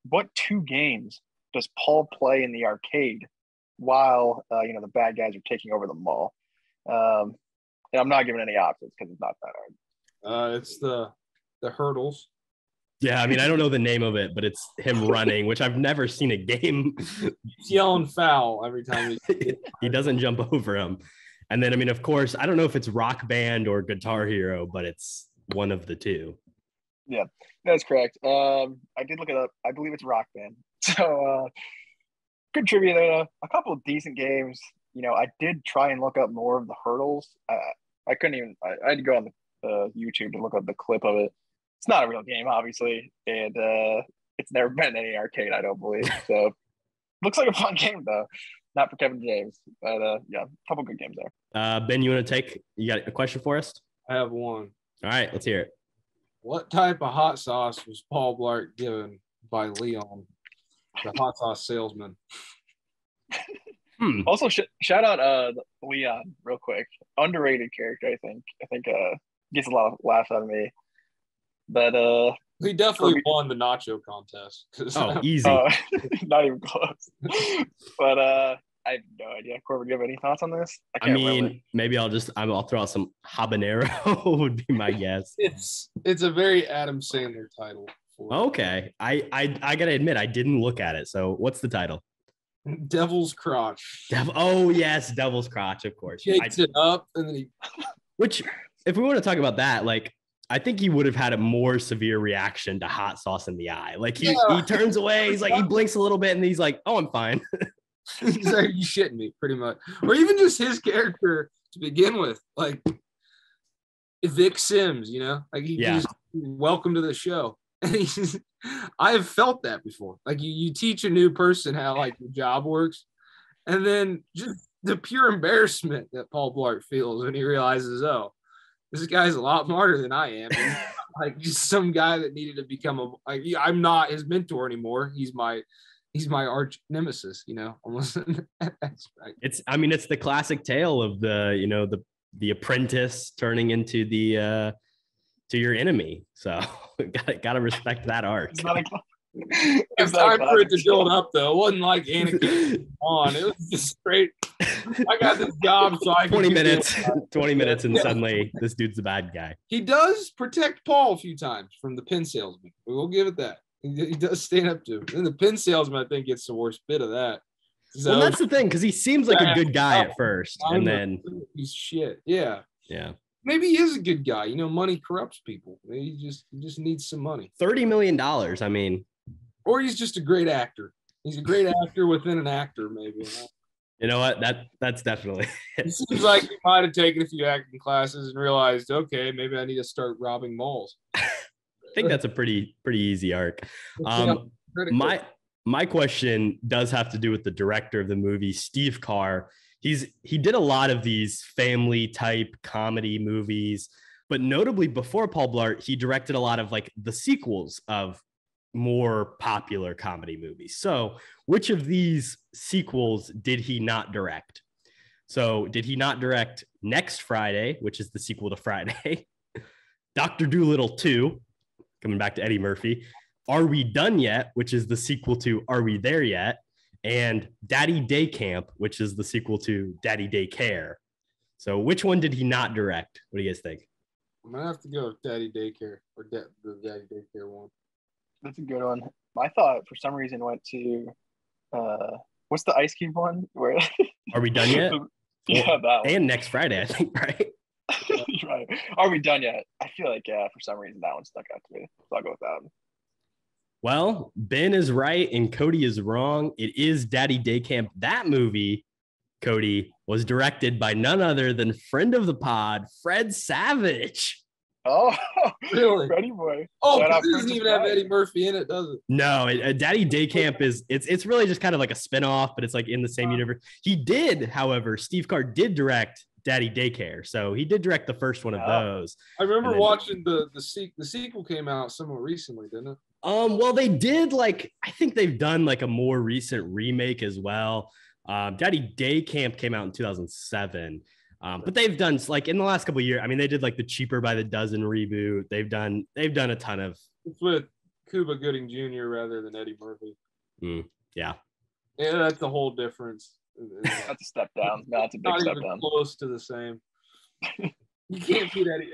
[SPEAKER 6] what 2 games does Paul play in the arcade while, the bad guys are taking over the mall? And I'm not giving any options because it's not that hard.
[SPEAKER 7] It's the hurdles.
[SPEAKER 1] Yeah, I mean, I don't know the name of it, but it's him running, which I've never seen a game.
[SPEAKER 7] He's yelling foul every time
[SPEAKER 1] he doesn't jump over him. And then, I mean, of course, I don't know if it's Rock Band or Guitar Hero, but it's one of the 2.
[SPEAKER 6] Yeah, that's correct. I did look it up. I believe it's Rock Band. So good trivia there. A couple of decent games. I did try and look up more of the hurdles. I couldn't even. I had to go on the YouTube to look up the clip of it. It's not a real game, obviously, and it's never been in any arcade, I don't believe. So looks like a fun game though. Not for Kevin James, but yeah, a couple good games there.
[SPEAKER 1] Ben, you got a question for us?
[SPEAKER 7] I have one.
[SPEAKER 1] All right, let's hear it.
[SPEAKER 7] What type of hot sauce was Paul Blart given by Leon, the hot sauce salesman?
[SPEAKER 6] Also, shout out Leon real quick. Underrated character, I think. Gets a lot of laughs out of me. But
[SPEAKER 7] he definitely won the nacho contest.
[SPEAKER 1] Oh, easy.
[SPEAKER 6] Not even close. But I have no idea. Corbin, do you have any thoughts on this?
[SPEAKER 1] I mean, maybe I'll throw out some habanero would be my guess.
[SPEAKER 7] It's a very Adam Sandler title for.
[SPEAKER 1] Okay. I gotta admit, I didn't look at it. So what's the title?
[SPEAKER 7] Devil's Crotch.
[SPEAKER 1] Oh yes, Devil's Crotch, of course.
[SPEAKER 7] Shakes it up and then he.
[SPEAKER 1] Which, if we want to talk about that, like, I think he would have had a more severe reaction to hot sauce in the eye. Like he turns away, he's like, he blinks a little bit, and he's like, "Oh, I'm fine."
[SPEAKER 7] He's like, "You shitting me," pretty much, or even just his character to begin with, like Vic Sims, you know, like he just welcome to the show. And I have felt that before. Like you teach a new person how like the job works, and then just the pure embarrassment that Paul Blart feels when he realizes, oh, this guy's a lot smarter than I am. And, like just some guy that needed to become I'm not his mentor anymore. He's my arch nemesis, you know, almost.
[SPEAKER 1] It's the classic tale of the apprentice turning into the to your enemy. So gotta respect that arc.
[SPEAKER 7] It's time for it to build up, though. It wasn't like Anakin on. It was just straight. I got this job, so I
[SPEAKER 1] 20 minutes, 20 minutes, and suddenly this dude's the bad guy.
[SPEAKER 7] He does protect Paul a few times from the pin salesman. We'll give it that. He does stand up to him. And the pin salesman, I think, gets the worst bit of that. So,
[SPEAKER 1] well, that's the thing, because he seems like a good guy at first, and then
[SPEAKER 7] he's shit. Yeah.
[SPEAKER 1] Yeah.
[SPEAKER 7] Maybe he is a good guy. You know, money corrupts people. He just needs some money.
[SPEAKER 1] $30 million. I mean.
[SPEAKER 7] Or he's just a great actor. He's a great actor within an actor, maybe.
[SPEAKER 1] You know what? That's definitely it.
[SPEAKER 7] It seems like he might have taken a few acting classes and realized, okay, maybe I need to start robbing malls.
[SPEAKER 1] I think that's a pretty easy arc. My question does have to do with the director of the movie, Steve Carr. He did a lot of these family type comedy movies, but notably before Paul Blart, he directed a lot of like the sequels of more popular comedy movies. So which of these sequels did he not direct? So did he not direct Next Friday, which is the sequel to Friday, Dr. Dolittle 2, coming back to Eddie Murphy, Are We Done Yet, which is the sequel to Are We There Yet, and Daddy Day Camp, which is the sequel to Daddy Day Care? So which one did he not direct? What do you guys think?
[SPEAKER 7] I'm gonna have to go with Daddy Daycare or the Daddy Daycare one.
[SPEAKER 6] That's a good one. My thought for some reason went to what's the Ice Cube one? Where
[SPEAKER 1] Are We Done Yet?
[SPEAKER 6] Yeah, that one.
[SPEAKER 1] And Next Friday, I think, right?
[SPEAKER 6] Right. Are We Done Yet? I feel like for some reason that one stuck out to me. So I'll go with that one.
[SPEAKER 1] Well, Ben is right and Kody is wrong. It is Daddy Day Camp. That movie, Kody, was directed by none other than friend of the pod, Fred Savage.
[SPEAKER 6] Oh,
[SPEAKER 7] really?
[SPEAKER 6] Freddie boy.
[SPEAKER 7] Oh, it doesn't even have Eddie Murphy in it, does it?
[SPEAKER 1] No, Daddy Day Camp it's really just kind of like a spinoff, but it's like in the same universe. He did, however, Steve Carr did direct Daddy Daycare, so he did direct the first one of those.
[SPEAKER 7] I remember watching the sequel came out somewhat recently, didn't it?
[SPEAKER 1] Well, they did I think they've done like a more recent remake as well. Daddy Day Camp came out in 2007. But they've done like in the last couple of years. I mean, they did like the Cheaper by the Dozen reboot. They've done a ton of.
[SPEAKER 7] It's with Cuba Gooding Jr. rather than Eddie Murphy.
[SPEAKER 1] Yeah.
[SPEAKER 7] Yeah, that's the whole difference.
[SPEAKER 6] That's a step down. No, it's a big step down.
[SPEAKER 7] Close to the same. You can't beat Eddie.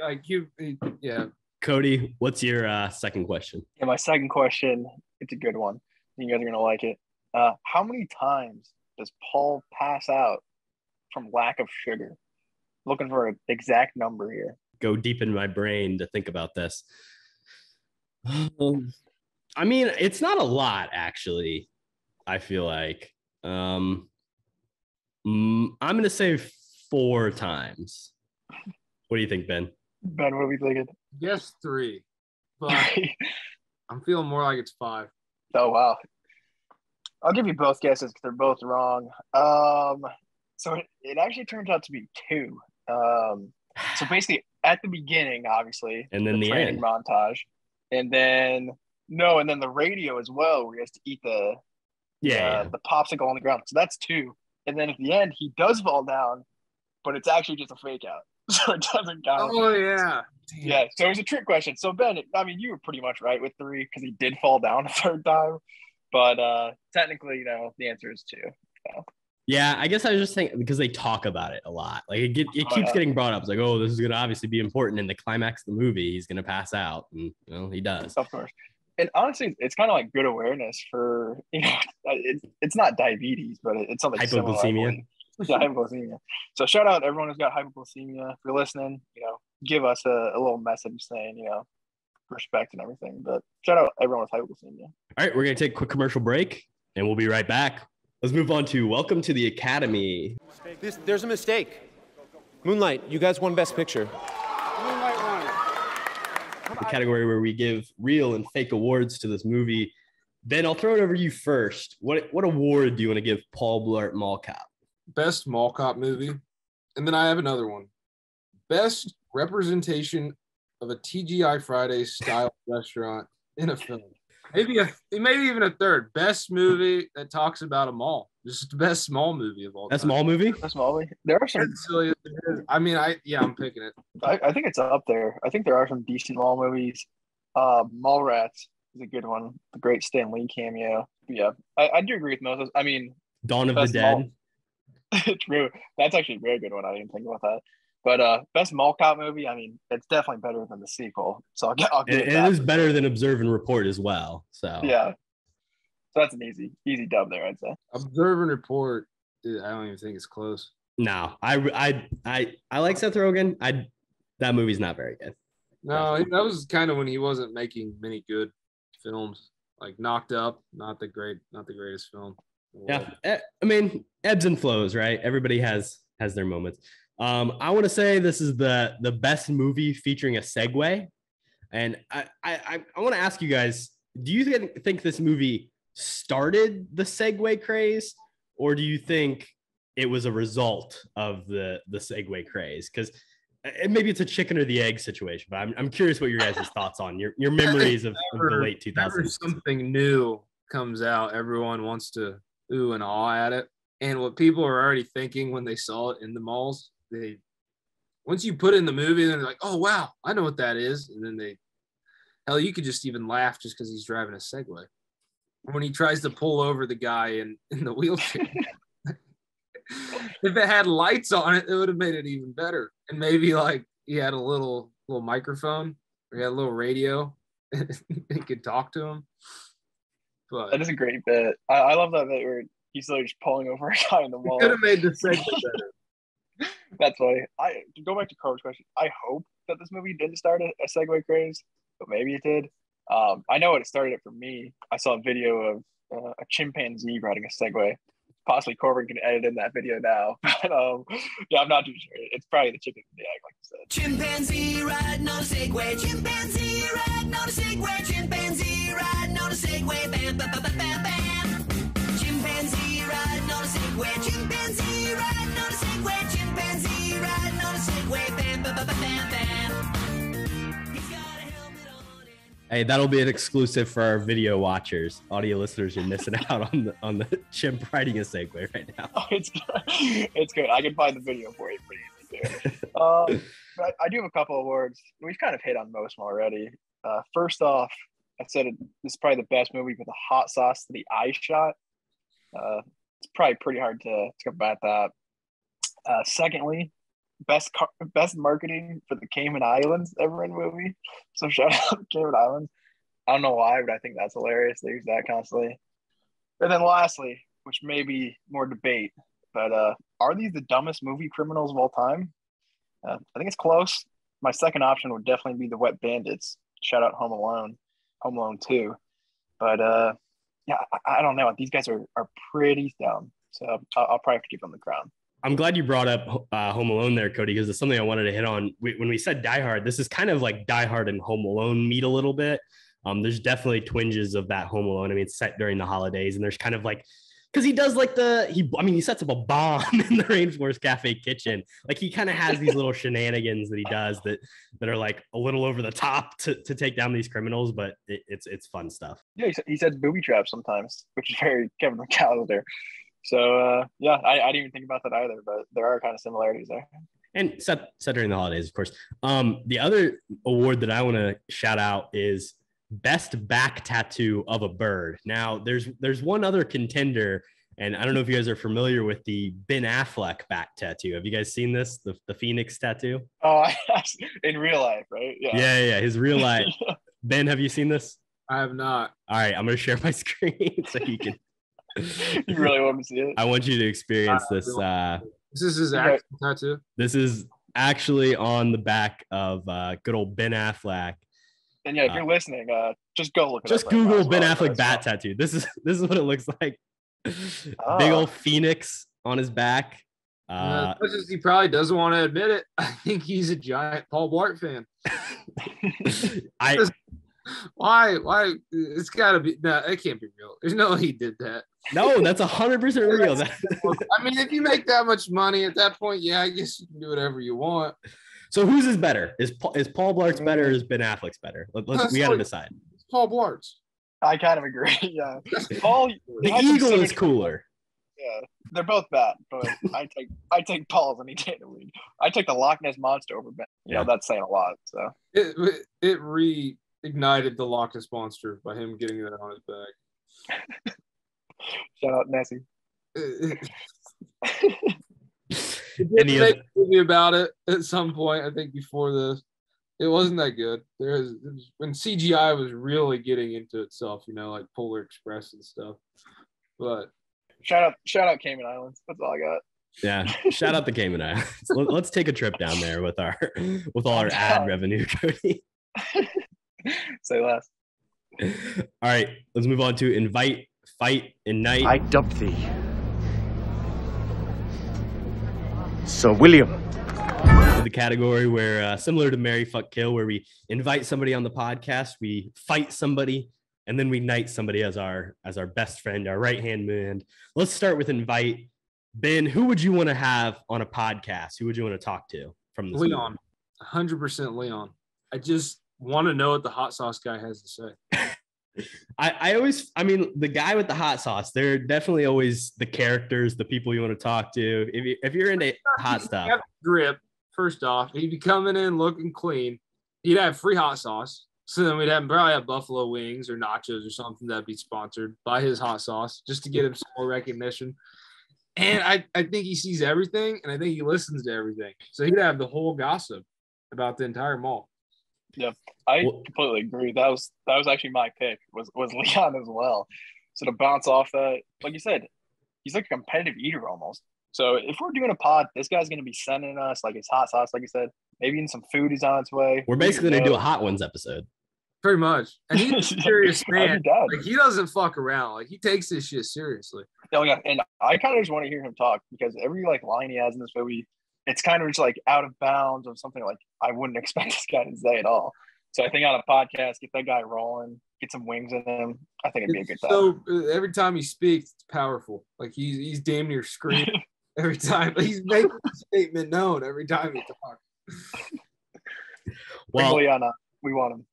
[SPEAKER 7] Yeah.
[SPEAKER 1] Kody, what's your second question?
[SPEAKER 6] Yeah, my second question. It's a good one. You guys are gonna like it. How many times does Paul pass out from lack of sugar? Looking for an exact number here.
[SPEAKER 1] Go deep in my brain to think about this. I mean, it's not a lot, actually. I feel like I'm going to say 4 times. What do you think, Ben?
[SPEAKER 6] Ben, what are we thinking?
[SPEAKER 7] Guess 3, but I'm feeling more like it's 5.
[SPEAKER 6] Oh wow! I'll give you both guesses because they're both wrong. So it actually turns out to be 2. So basically at the beginning, obviously,
[SPEAKER 1] and then the
[SPEAKER 6] training
[SPEAKER 1] end
[SPEAKER 6] montage, and then the radio as well, where he has to eat the popsicle on the ground. So that's 2. And then at the end, he does fall down, but it's actually just a fake out, so it doesn't count.
[SPEAKER 7] Oh yeah,
[SPEAKER 6] damn. Yeah. So it was a trick question. So Ben, you were pretty much right with 3 because he did fall down a 3rd time, but technically, the answer is 2. So.
[SPEAKER 1] Yeah, I guess I was just thinking because they talk about it a lot. Like it keeps getting brought up. It's like, oh, this is going to obviously be important in the climax of the movie. He's going to pass out, and he does.
[SPEAKER 6] Of course. And honestly, it's kind of like good awareness for, it's not diabetes, but it's something similar.
[SPEAKER 1] Hypoglycemia.
[SPEAKER 6] Yeah, hypoglycemia. So shout out everyone who's got hypoglycemia. If you're listening, give us a little message saying, respect and everything. But shout out everyone with hypoglycemia.
[SPEAKER 1] All right, we're going to take a quick commercial break, and we'll be right back. Let's move on to Welcome to the Academy.
[SPEAKER 8] There's a mistake. Moonlight, you guys won Best Picture.
[SPEAKER 5] Moonlight won.
[SPEAKER 1] The category where we give real and fake awards to this movie. Ben, I'll throw it over to you first. What award do you want to give Paul Blart Mall Cop?
[SPEAKER 7] Best Mall Cop movie. And then I have another one. Best representation of a TGI Fridays style restaurant in a film. Maybe even a third. Best movie that talks about a mall. This is the best small movie of all time.
[SPEAKER 1] Best mall movie?
[SPEAKER 6] Best mall movie. There are some.
[SPEAKER 7] I'm picking it.
[SPEAKER 6] I think it's up there. I think there are some decent mall movies. Mallrats is a good one. The great Stan Lee cameo. But yeah, I do agree with most of those. I mean,
[SPEAKER 1] Dawn of the Dead.
[SPEAKER 6] True. That's actually a very good one. I didn't think about that. But best mall cop movie, I mean, it's definitely better than the sequel. So I'll give it that.
[SPEAKER 1] It is better than Observe and Report as well. So
[SPEAKER 6] yeah. So that's an easy dub there, I'd say.
[SPEAKER 7] Observe and Report, I don't even think it's close.
[SPEAKER 1] No, I like Seth Rogen. That movie's not very good.
[SPEAKER 7] No, that was kind of when he wasn't making many good films. Like Knocked Up, not the greatest film.
[SPEAKER 1] Yeah, I mean, ebbs and flows, right? Everybody has their moments. I want to say this is the best movie featuring a Segway, and I want to ask you guys: do you think this movie started the Segway craze, or do you think it was a result of the Segway craze? Because maybe it's a chicken or the egg situation, but I'm curious what your guys' thoughts on your memories of the late 2000s.
[SPEAKER 7] Whenever something new comes out, everyone wants to ooh and awe at it, and what people are already thinking when they saw it in the malls. Once you put it in the movie, then they're like, oh, wow, I know what that is. And then you could just even laugh just because he's driving a Segway. When he tries to pull over the guy in the wheelchair. If it had lights on it, it would have made it even better. And maybe like he had a little microphone or he had a little radio and he could talk to him. But
[SPEAKER 6] that is a great bit. I love that bit where he's like just pulling over a guy in the mall.
[SPEAKER 7] Could have made the Segway better.
[SPEAKER 6] That's funny. To go back to Corbin's question, I hope that this movie didn't start a Segway craze, but maybe it did. I know it started it for me. I saw a video of a chimpanzee riding a Segway. Possibly Korbin can edit in that video now. But yeah, I'm not too sure. It's probably the chicken and the egg, like you said.
[SPEAKER 9] Chimpanzee riding on a Segway. Chimpanzee riding on a Segway. Chimpanzee riding on a Segway. Bam, bam, bam, bam, bam, bam. Chimpanzee riding on a Segway. Chimpanzee riding on a Segway. Chimpanzee riding on a Segway. Bam, bam, bam, bam, bam. He's got a helmet on.
[SPEAKER 1] Hey, that'll be an exclusive for our video watchers. Audio listeners, you're missing out on the chimp riding a Segway right now.
[SPEAKER 6] Oh, it's good. I can find the video for you pretty easy too. But I do have a couple of awards. We've kind of hit on most of them already. First off, I said this is probably the best movie with a hot sauce to the eye shot. It's probably pretty hard to combat that. Secondly, best marketing for the Cayman Islands ever in a movie. So shout out to Cayman Islands. I don't know why, but I think that's hilarious. They use that constantly. And then lastly, which may be more debate, but are these the dumbest movie criminals of all time? I think it's close. My second option would definitely be the Wet Bandits. Shout out Home Alone 2. But yeah, I don't know. These guys are pretty dumb. So I'll probably have to give them the crown.
[SPEAKER 1] I'm glad you brought up Home Alone there, Kody, because it's something I wanted to hit on. When we said Die Hard, this is kind of like Die Hard and Home Alone meet a little bit. There's definitely twinges of that Home Alone. I mean, it's set during the holidays, and there's kind of like, because he does like he sets up a bomb in the Rainforest Cafe kitchen. Like he kind of has these little shenanigans that he does that are like a little over the top to take down these criminals, but it's fun stuff.
[SPEAKER 6] Yeah, he sets booby traps sometimes, which is very Kevin McAllister. So yeah, I didn't even think about that either, but there are kind of similarities there.
[SPEAKER 1] And set during the holidays, of course. The other award that I want to shout out is best back tattoo of a bird. Now, there's one other contender, and I don't know if you guys are familiar with the Ben Affleck back tattoo. Have you guys seen this? The Phoenix tattoo?
[SPEAKER 6] Oh, in real life, right?
[SPEAKER 1] Yeah. His real life. Ben, have you seen this?
[SPEAKER 7] I have not.
[SPEAKER 1] All right, I'm gonna share my screen so you can.
[SPEAKER 6] You really want to see it?
[SPEAKER 1] I want you to experience this.
[SPEAKER 7] This is his actual tattoo.
[SPEAKER 1] This is actually on the back of good old Ben Affleck.
[SPEAKER 6] And yeah, if you're listening, just go look it
[SPEAKER 1] just
[SPEAKER 6] up.
[SPEAKER 1] Just Google
[SPEAKER 6] right
[SPEAKER 1] Ben Affleck bat tattoo. This is what it looks like. Big old phoenix on his back.
[SPEAKER 7] As much as he probably doesn't want to admit it, I think he's a giant Paul Blart fan. Why? It's got to be. No, it can't be real. There's no way he did that.
[SPEAKER 1] No, that's 100% real.
[SPEAKER 7] I mean, if you make that much money at that point, yeah, I guess you can do whatever you want.
[SPEAKER 1] So whose is better? Is Paul Blart's better or is Ben Affleck's better? We got to decide.
[SPEAKER 7] It's Paul Blart's.
[SPEAKER 6] I kind of agree. Yeah, Paul.
[SPEAKER 1] The eagle is cooler.
[SPEAKER 6] Yeah, they're both bad, but I take Paul's any day of the week. I take the Loch Ness monster over Ben. You know, that's saying a lot. So
[SPEAKER 7] it reignited the Loch Ness monster by him getting that on his back.
[SPEAKER 6] Shout out Nessie.
[SPEAKER 7] He did make a movie about it at some point. I think before this, it wasn't that good. When CGI was really getting into itself, like Polar Express and stuff. But
[SPEAKER 6] shout out Cayman Islands. That's all I got.
[SPEAKER 1] Yeah, shout out the Cayman Islands. Let's take a trip down there with all our ad revenue, Kody.
[SPEAKER 6] Say less.
[SPEAKER 1] All right, let's move on to invite, fight, and night.
[SPEAKER 10] I dub thee Sir William.
[SPEAKER 1] The category where, similar to Marry, Fuck, Kill, where we invite somebody on the podcast, we fight somebody, and then we knight somebody as our best friend, our right-hand man. Let's start with invite. Ben, who would you want to have on a podcast? Who would you want to talk to from this
[SPEAKER 7] Leon, 100% Leon. I just want to know what the hot sauce guy has to say.
[SPEAKER 1] I mean, the guy with the hot sauce, they're definitely always the characters, the people you want to talk to. If you're into hot stuff.
[SPEAKER 7] Grip, first off, he'd be coming in looking clean. He'd have free hot sauce. So then we'd probably have buffalo wings or nachos or something that'd be sponsored by his hot sauce just to get him some more recognition. And I think he sees everything, and I think he listens to everything. So he'd have the whole gossip about the entire mall.
[SPEAKER 6] Yeah, I completely agree. That was actually my pick. Was Leon as well. So to bounce off that, like you said, he's like a competitive eater almost. So if we're doing a pod, this guy's going to be sending us like his hot sauce, like you said, maybe even some food is on its way.
[SPEAKER 1] We're basically going to do a Hot Ones episode.
[SPEAKER 7] Pretty much. And he's a serious man. Like, he doesn't fuck around. Like, he takes this shit seriously.
[SPEAKER 6] Oh, yeah. And I kind of just want to hear him talk because every like line he has in this movie, it's kind of just like out of bounds or something like I wouldn't expect this guy to say at all. So I think on a podcast, get that guy rolling, get some wings in him. I think it'd be a good time.
[SPEAKER 7] So every time he speaks, it's powerful. Like he's damn near screaming every time. He's making a statement known every time he talks.
[SPEAKER 6] Well, we want him.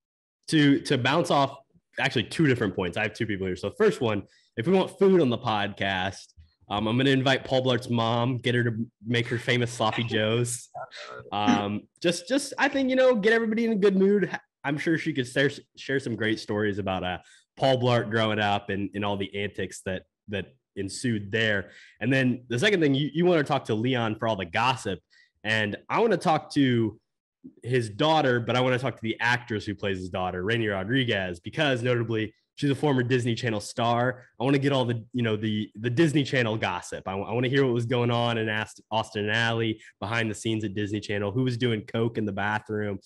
[SPEAKER 1] To bounce off actually two different points. I have two people here. So the first one, if we want food on the podcast, I'm going to invite Paul Blart's mom, get her to make her famous sloppy joes. Just I think, get everybody in a good mood. I'm sure she could share some great stories about Paul Blart growing up and all the antics that ensued there. And then the second thing, you want to talk to Leon for all the gossip. And I want to talk to his daughter, but I want to talk to the actress who plays his daughter, Rainy Rodriguez, because notably she's a former Disney Channel star. I want to get all the the Disney Channel gossip. I want to hear what was going on in Austin and Alley behind the scenes at Disney Channel, who was doing coke in the bathroom.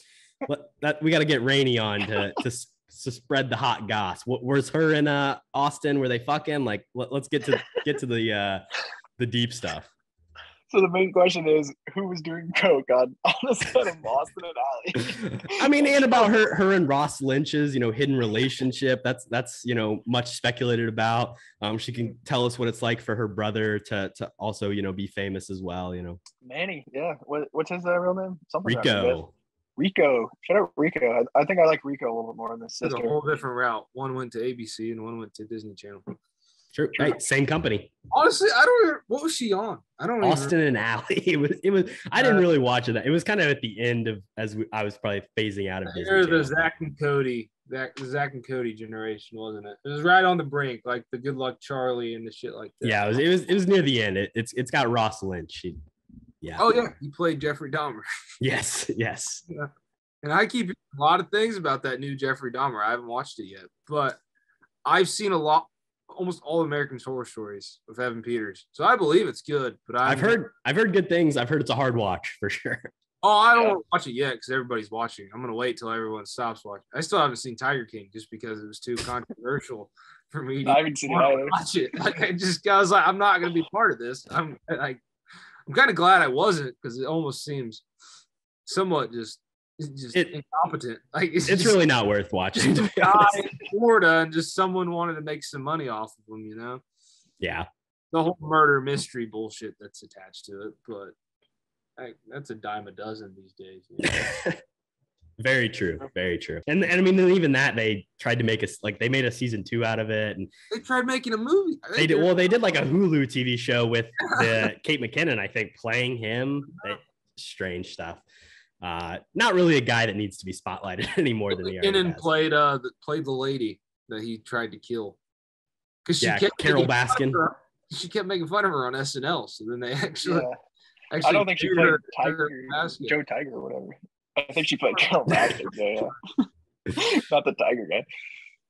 [SPEAKER 1] But we got to get Rainy on to spread the hot goss. What was her in Austin? Were they fucking? Like, let's get to the deep stuff.
[SPEAKER 6] So the main question is, who was doing coke on the set of Boston and Alley?
[SPEAKER 1] I mean, and about her and Ross Lynch's, hidden relationship. That's much speculated about. She can tell us what it's like for her brother to also, be famous as well.
[SPEAKER 6] Manny, yeah. What's his real name? Something
[SPEAKER 1] Rico.
[SPEAKER 6] Rico. Shout out Rico. I think I like Rico a little bit more than this sister.
[SPEAKER 7] It's a whole different route. One went to ABC and one went to Disney Channel.
[SPEAKER 1] True. Right. Same company.
[SPEAKER 7] Honestly, I don't remember. What was she on? I don't know.
[SPEAKER 1] Austin and Alley. It was. I didn't really watch it. It was kind of at the end of I was probably phasing out of Disney.
[SPEAKER 7] The Zach and Kody generation, wasn't it? It was right on the brink, like the Good Luck Charlie and the shit like that.
[SPEAKER 1] Yeah, it was near the end. It's got Ross Lynch. Yeah.
[SPEAKER 7] Oh yeah, he played Jeffrey Dahmer.
[SPEAKER 1] Yes.
[SPEAKER 7] Yeah. And I keep hearing a lot of things about that new Jeffrey Dahmer. I haven't watched it yet, but I've seen almost all American Horror Stories with Evan Peters. So I believe it's good, but
[SPEAKER 1] I've heard good things. I've heard it's a hard watch for sure.
[SPEAKER 7] Oh, I don't want to watch it yet because everybody's watching. I'm going to wait till everyone stops watching. I still haven't seen Tiger King just because it was too controversial for me to
[SPEAKER 6] I haven't seen it either.
[SPEAKER 7] watch it. Like, I was like, I'm not going to be part of this. I'm kind of glad I wasn't because it almost seems somewhat just incompetent. Like
[SPEAKER 1] it's really not worth watching. To be honest.
[SPEAKER 7] In Florida, and just someone wanted to make some money off of them, you know?
[SPEAKER 1] Yeah.
[SPEAKER 7] The whole murder mystery bullshit that's attached to it, but that's a dime a dozen these days. You know?
[SPEAKER 1] Very true. Very true. And I mean, even that they tried to make us like they made a season 2 out of it, and
[SPEAKER 7] they tried making a movie.
[SPEAKER 1] They did. Well, they did like a Hulu TV show with the Kate McKinnon, I think, playing him. Strange stuff. Not really a guy that needs to be spotlighted any more than he already has.
[SPEAKER 7] Played the lady that he tried to kill. Because
[SPEAKER 1] Carol Baskin.
[SPEAKER 7] She kept making fun of her on SNL. So then they actually
[SPEAKER 6] I don't think she played Joe Tiger or whatever. I think she played Carol Baskin. Not the Tiger guy.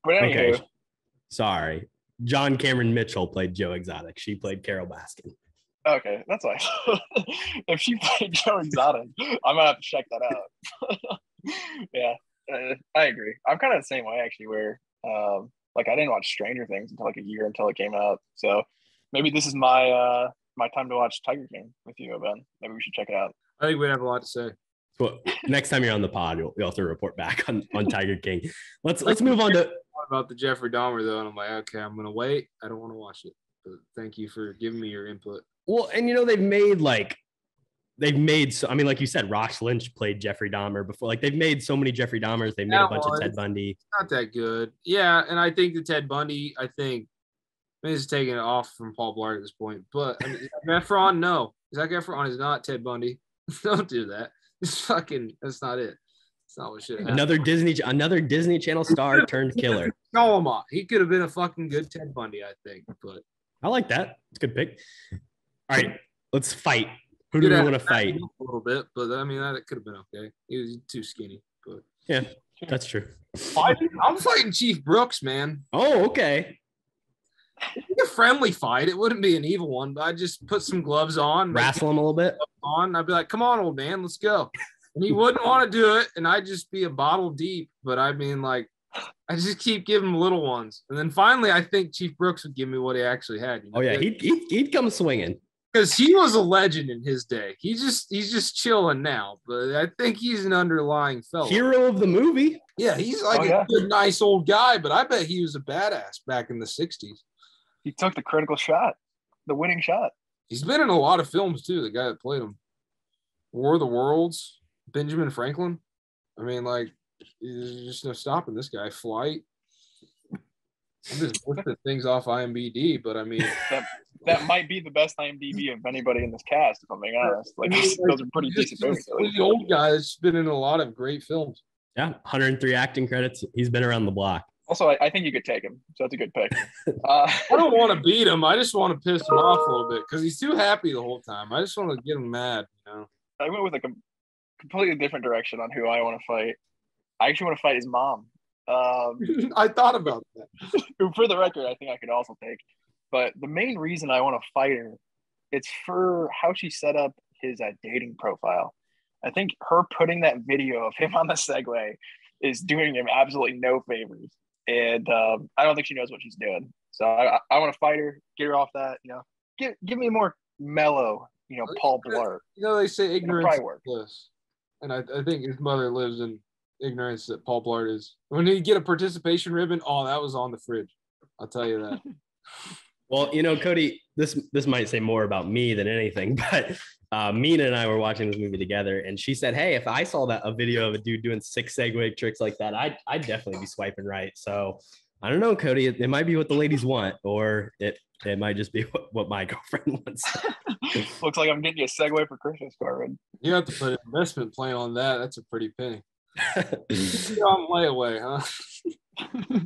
[SPEAKER 6] But anyway.
[SPEAKER 1] Okay. Sorry. John Cameron Mitchell played Joe Exotic. She played Carol Baskin.
[SPEAKER 6] Okay, that's fine. If she played Joe Exotic, I'm gonna have to check that out. Yeah, I agree. I'm kind of the same way actually, where like I didn't watch Stranger Things until like a year until it came out. So maybe this is my my time to watch Tiger King with you, Ben. Maybe we should check it out.
[SPEAKER 7] I think we'd have a lot to say.
[SPEAKER 1] Well, next time you're on the pod, you'll have to report back on Tiger King. Let's move on to
[SPEAKER 7] about the Jeffrey Dahmer though, and I'm like, okay, I'm gonna wait. I don't want to watch it, but thank you for giving me your input.
[SPEAKER 1] Well, and you know they've made so I mean, like you said, Ross Lynch played Jeffrey Dahmer before. Like they've made so many Jeffrey Dahmers. They made a bunch of Ted Bundy.
[SPEAKER 7] It's not that good. Yeah, and I think the Ted Bundy, I think maybe it's taking it off from Paul Blart at this point. But I mean, Zac Efron, no. Zac Efron is not Ted Bundy. Don't do that. It's fucking. That's not it. That's not what should happen.
[SPEAKER 1] Another Disney Channel star turned killer.
[SPEAKER 7] Solomon. He could have been a fucking good Ted Bundy, I think. But
[SPEAKER 1] I like that. It's a good pick. All right, let's fight. Who do we want to fight?
[SPEAKER 7] A little bit, but I mean, that could have been okay. He was too skinny, but
[SPEAKER 1] yeah, that's true.
[SPEAKER 7] I'm fighting Chief Brooks, man.
[SPEAKER 1] Oh, okay.
[SPEAKER 7] It'd be a friendly fight. It wouldn't be an evil one, but I'd just put some gloves on,
[SPEAKER 1] wrestle him a little bit.
[SPEAKER 7] I'd be like, "Come on, old man, let's go." And he wouldn't want to do it, and I'd just be a bottle deep. But I mean, like, I just keep giving him little ones, and then finally, I think Chief Brooks would give me what he actually had. You know?
[SPEAKER 1] Oh yeah, he'd come swinging.
[SPEAKER 7] Because he was a legend in his day. He's just chilling now, but I think he's an underlying fellow.
[SPEAKER 1] Hero of the movie.
[SPEAKER 7] Yeah, he's like a good, nice old guy, but I bet he was a badass back in the 60s.
[SPEAKER 6] He took the critical shot, the winning shot.
[SPEAKER 7] He's been in a lot of films too, the guy that played him. War of the Worlds, Benjamin Franklin. I mean, like, there's just no stopping this guy. Flight. I'm just looking things off IMDb, but I mean...
[SPEAKER 6] That might be the best IMDb of anybody in this cast, if I'm being honest. Like, those are pretty decent movies.
[SPEAKER 7] The old guy that's been in a lot of great films.
[SPEAKER 1] Yeah, 103 acting credits. He's been around the block.
[SPEAKER 6] Also, I think you could take him, so that's a good pick.
[SPEAKER 7] I don't want to beat him. I just want to piss him off a little bit because he's too happy the whole time. I just want to get him mad, you know?
[SPEAKER 6] I went with a completely different direction on who I want to fight. I actually want to fight his mom.
[SPEAKER 7] I thought about that.
[SPEAKER 6] Who, for the record, I think I could also take. But the main reason I want to fight her, it's for how she set up his dating profile. I think her putting that video of him on the Segway is doing him absolutely no favors. And I don't think she knows what she's doing. So I want to fight her, get her off that, you know. Give me a more mellow, you know, Paul Blart.
[SPEAKER 7] You know, they say ignorance is bliss. And I think his mother lives in ignorance that Paul Blart is. When he get a participation ribbon, that was on the fridge. I'll tell you that.
[SPEAKER 1] Well, you know, Kody, this might say more about me than anything, but Mina and I were watching this movie together, and she said, "Hey, if I saw a video of a dude doing 6 Segway tricks like that, I'd definitely be swiping right." So I don't know, Kody. It might be what the ladies want, or it might just be what my girlfriend wants.
[SPEAKER 6] Looks like I'm getting you a Segway for Christmas, Corbin.
[SPEAKER 7] You have to put an investment plan on that. That's a pretty penny. You're on layaway, huh?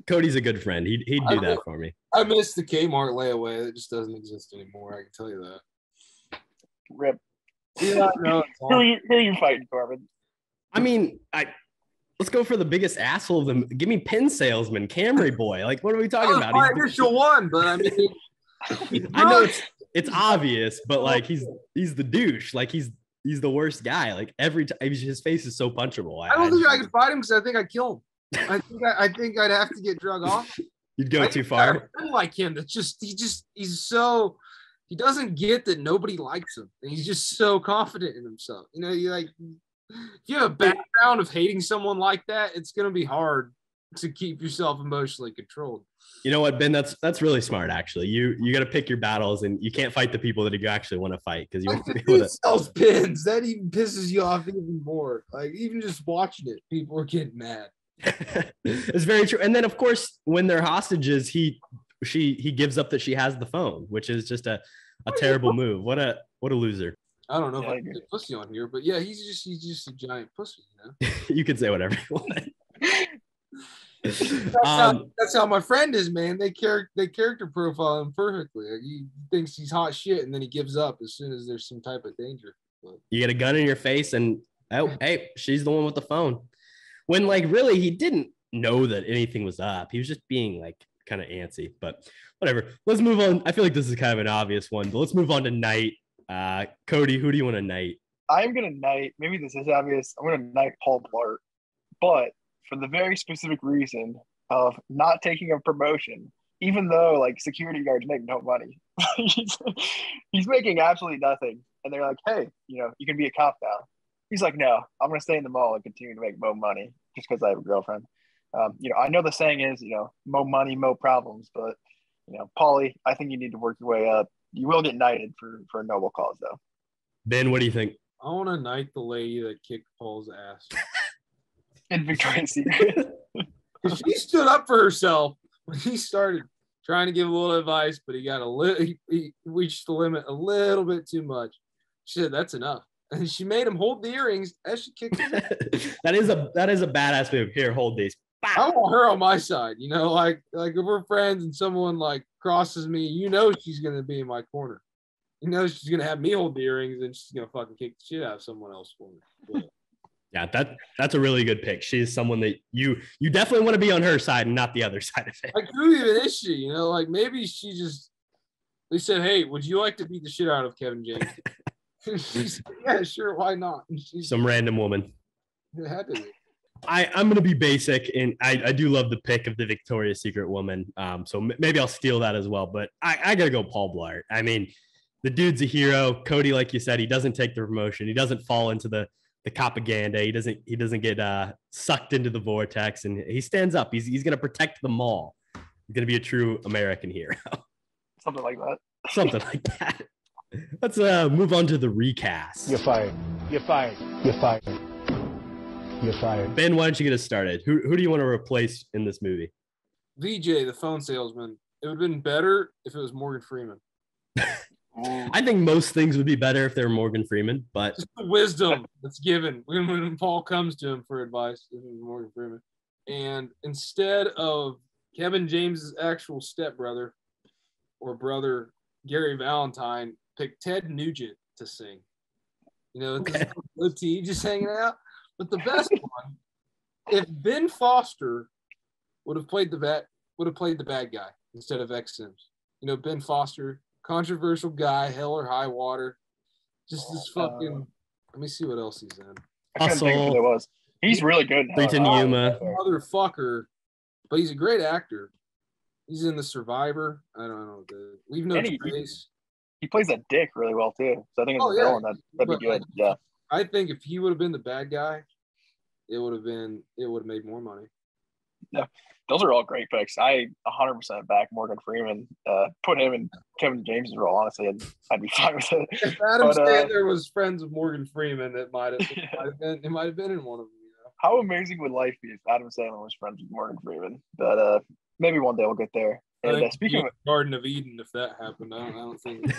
[SPEAKER 1] Cody's a good friend. He'd do that for me.
[SPEAKER 7] I miss the Kmart layaway. It just doesn't exist anymore. I can tell you that.
[SPEAKER 6] Rip.
[SPEAKER 7] Yeah, I know.
[SPEAKER 6] Who are you fighting, Corbin?
[SPEAKER 1] I mean, let's go for the biggest asshole of them. Give me Pin Salesman, Camry Boy. Like, what are we talking about?
[SPEAKER 7] My initial one, but I mean,
[SPEAKER 1] I know it's obvious, but like he's the douche. Like he's the worst guy. Like every time his face is so punchable.
[SPEAKER 7] I don't think I could fight him because I think I'd kill him. I think I'd have to get drug off.
[SPEAKER 1] You'd go too far.
[SPEAKER 7] I like him. That's he's so he doesn't get that nobody likes him. And he's just so confident in himself. You know, you like if you have a background of hating someone like that, it's gonna be hard to keep yourself emotionally controlled.
[SPEAKER 1] You know what, Ben? That's really smart. Actually, you got to pick your battles, and you can't fight the people that you actually want to fight because you won't be able to.
[SPEAKER 7] Sells pins. That even pisses you off even more. Like even just watching it, people are getting mad.
[SPEAKER 1] It's very true. And then of course, when they're hostages, he gives up that she has the phone, which is just a terrible move. What a loser.
[SPEAKER 7] I don't know if I can get pussy on here, but yeah, he's just a giant pussy, you know.
[SPEAKER 1] You can say whatever you want.
[SPEAKER 7] That's how my friend is, man. They character profile him perfectly. Like, he thinks he's hot shit, and then he gives up as soon as there's some type of danger. But
[SPEAKER 1] you get a gun in your face, and oh, hey, she's the one with the phone. When like really, he didn't know that anything was up. He was just being like kind of antsy. But whatever. Let's move on. I feel like this is kind of an obvious one, but let's move on to Knight. Kody, who do you want to knight?
[SPEAKER 6] I'm gonna knight. Maybe this is obvious. I'm gonna knight Paul Blart, but for the very specific reason of not taking a promotion, even though like security guards make no money. he's making absolutely nothing. And they're like, hey, you know, you can be a cop now. He's like, no, I'm going to stay in the mall and continue to make more money just because I have a girlfriend. You know, I know the saying is, you know, more money, more problems. But, you know, Paulie, I think you need to work your way up. You will get knighted for a noble cause, though.
[SPEAKER 1] Ben, what do you think?
[SPEAKER 7] I want to knight the lady that kicked Paul's ass.
[SPEAKER 6] In Victoria's Secret.
[SPEAKER 7] She stood up for herself when he started trying to give a little advice, but he got he reached the limit a little bit too much. She said, that's enough. And she made him hold the earrings as she kicked him.
[SPEAKER 1] that is a badass move. Here, hold these.
[SPEAKER 7] I want her on my side, you know, like if we're friends and someone like crosses me, you know she's gonna be in my corner. You know she's gonna have me hold the earrings and she's gonna fucking kick the shit out of someone else for me.
[SPEAKER 1] Yeah, that's a really good pick. She's someone that you definitely want to be on her side and not the other side of it.
[SPEAKER 7] Like, who even is she? You know, like maybe they said, hey, would you like to beat the shit out of Kevin James? She said, yeah, sure, why not?
[SPEAKER 1] Some random woman.
[SPEAKER 7] It had to be.
[SPEAKER 1] I'm going to be basic, and I do love the pick of the Victoria's Secret woman. So maybe I'll steal that as well, but I got to go Paul Blart. I mean, the dude's a hero. Kody, like you said, he doesn't take the promotion. He doesn't fall into the propaganda. He doesn't get sucked into the vortex, and he stands up. He's going to protect the mall. He's going to be a true American hero.
[SPEAKER 6] Something like that.
[SPEAKER 1] Something like that. Let's move on to the recast.
[SPEAKER 10] You're fired. You're fired. You're fired. You're fired.
[SPEAKER 1] Ben, why don't you get us started? Who do you want to replace in this movie?
[SPEAKER 7] VJ, the phone salesman. It would have been better if it was Morgan Freeman.
[SPEAKER 1] I think most things would be better if they were Morgan Freeman, but
[SPEAKER 7] just the wisdom that's given when Paul comes to him for advice, it was Morgan Freeman. And instead of Kevin James's actual stepbrother or brother Gary Valentine, pick Ted Nugent to sing. You know, with T just hanging out. But the best one, if Ben Foster would have played the bad guy instead of X Sims. You know, Ben Foster, controversial guy, hell or high water. Just this fucking. Let me see what else he's in.
[SPEAKER 6] I couldn't think of who that was. He's really good.
[SPEAKER 1] Britain Yuma.
[SPEAKER 7] Motherfucker, but he's a great actor. He's in The Survivor. I don't know. Leave No Trace.
[SPEAKER 6] He plays that dick really well too. So I think it's a villain that'd be good. Yeah.
[SPEAKER 7] I think if he would have been the bad guy, it would have made more money.
[SPEAKER 6] Yeah, those are all great picks. I 100% back Morgan Freeman. Put him in Kevin James' role. Honestly, I'd be fine with it.
[SPEAKER 7] If Adam Sandler was friends with Morgan Freeman, it might have been in one of them. You know?
[SPEAKER 6] How amazing would life be if Adam Sandler was friends with Morgan Freeman? But maybe one day we'll get there. And speaking of
[SPEAKER 7] Garden of Eden, if that happened, I don't think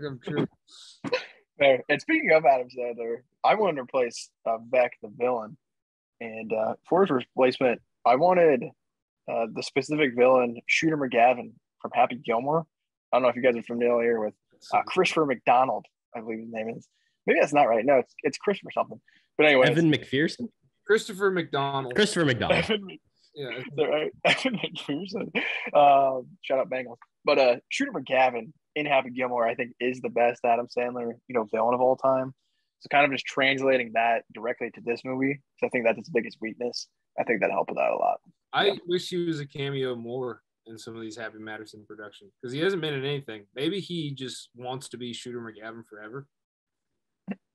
[SPEAKER 7] I'm true.
[SPEAKER 6] Fair. And speaking of Adam Sandler, I wanted to replace Beck, the villain. And for his replacement, I wanted the specific villain, Shooter McGavin from Happy Gilmore. I don't know if you guys are familiar with Christopher McDonald, I believe his name is. Maybe that's not right. No, it's Christopher something. But anyway.
[SPEAKER 1] Evan McPherson?
[SPEAKER 7] Christopher McDonald.
[SPEAKER 1] Christopher McDonald.
[SPEAKER 6] Yeah, right. Evan McPherson. Shout out Bengals. But Shooter McGavin in Happy Gilmore, I think, is the best Adam Sandler, villain of all time. So kind of just translating that directly to this movie, so I think that's its biggest weakness. I think that helped with that a lot.
[SPEAKER 7] I wish he was a cameo more in some of these Happy Madison productions because he hasn't been in anything. Maybe he just wants to be Shooter McGavin forever.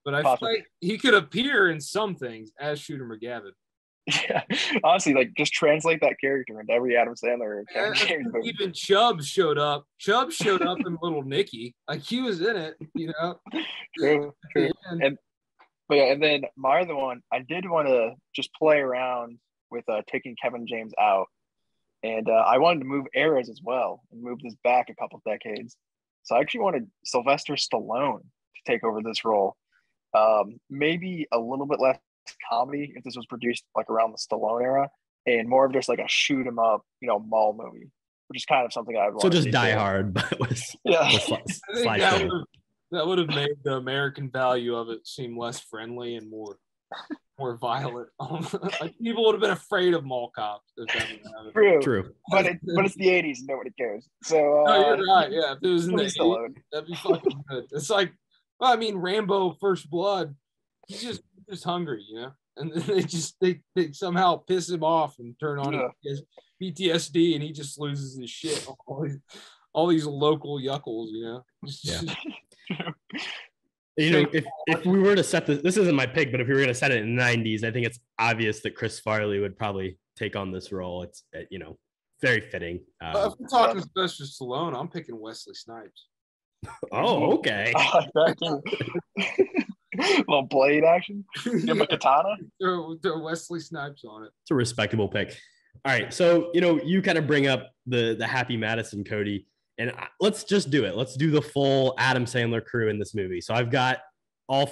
[SPEAKER 7] But I feel like he could appear in some things as Shooter McGavin.
[SPEAKER 6] Yeah, honestly, like just translate that character into every Adam Sandler character.
[SPEAKER 7] Even Chubbs showed up. Chubbs showed up in Little Nicky. Like he was in it,
[SPEAKER 6] True. And then my other one, I did want to just play around with taking Kevin James out. And I wanted to move eras as well and move this back a couple decades. So I actually wanted Sylvester Stallone to take over this role. Maybe a little bit less comedy if this was produced like around the Stallone era, and more of just like a shoot 'em up, mall movie, which is kind of something I'd want.
[SPEAKER 1] So just Die Hard, but
[SPEAKER 7] that would have made the American value of it seem less friendly and more violent. Like people would have been afraid of mall cops if that would happen.
[SPEAKER 1] True.
[SPEAKER 6] But it's the 80s and nobody cares. So
[SPEAKER 7] no, you're right. Yeah, if it was in the 80s, that'd be fucking good. It's like, well, I mean, Rambo First Blood, he's just hungry, and then they somehow piss him off and turn on his PTSD, and he just loses his shit on all these local yuckles,
[SPEAKER 1] If we were to set this isn't my pick, but if we were going to set it in the 90s, I think it's obvious that Chris Farley would probably take on this role. It's very fitting.
[SPEAKER 7] If we're talking Sylvester Stallone, I'm picking Wesley Snipes.
[SPEAKER 1] Oh, okay.
[SPEAKER 6] Little blade action. Give him a katana.
[SPEAKER 7] Throw Wesley Snipes on it.
[SPEAKER 1] It's a respectable pick. All right, so you kind of bring up the Happy Madison, Kody, and let's just do it. Let's do the full Adam Sandler crew in this movie. So I've got all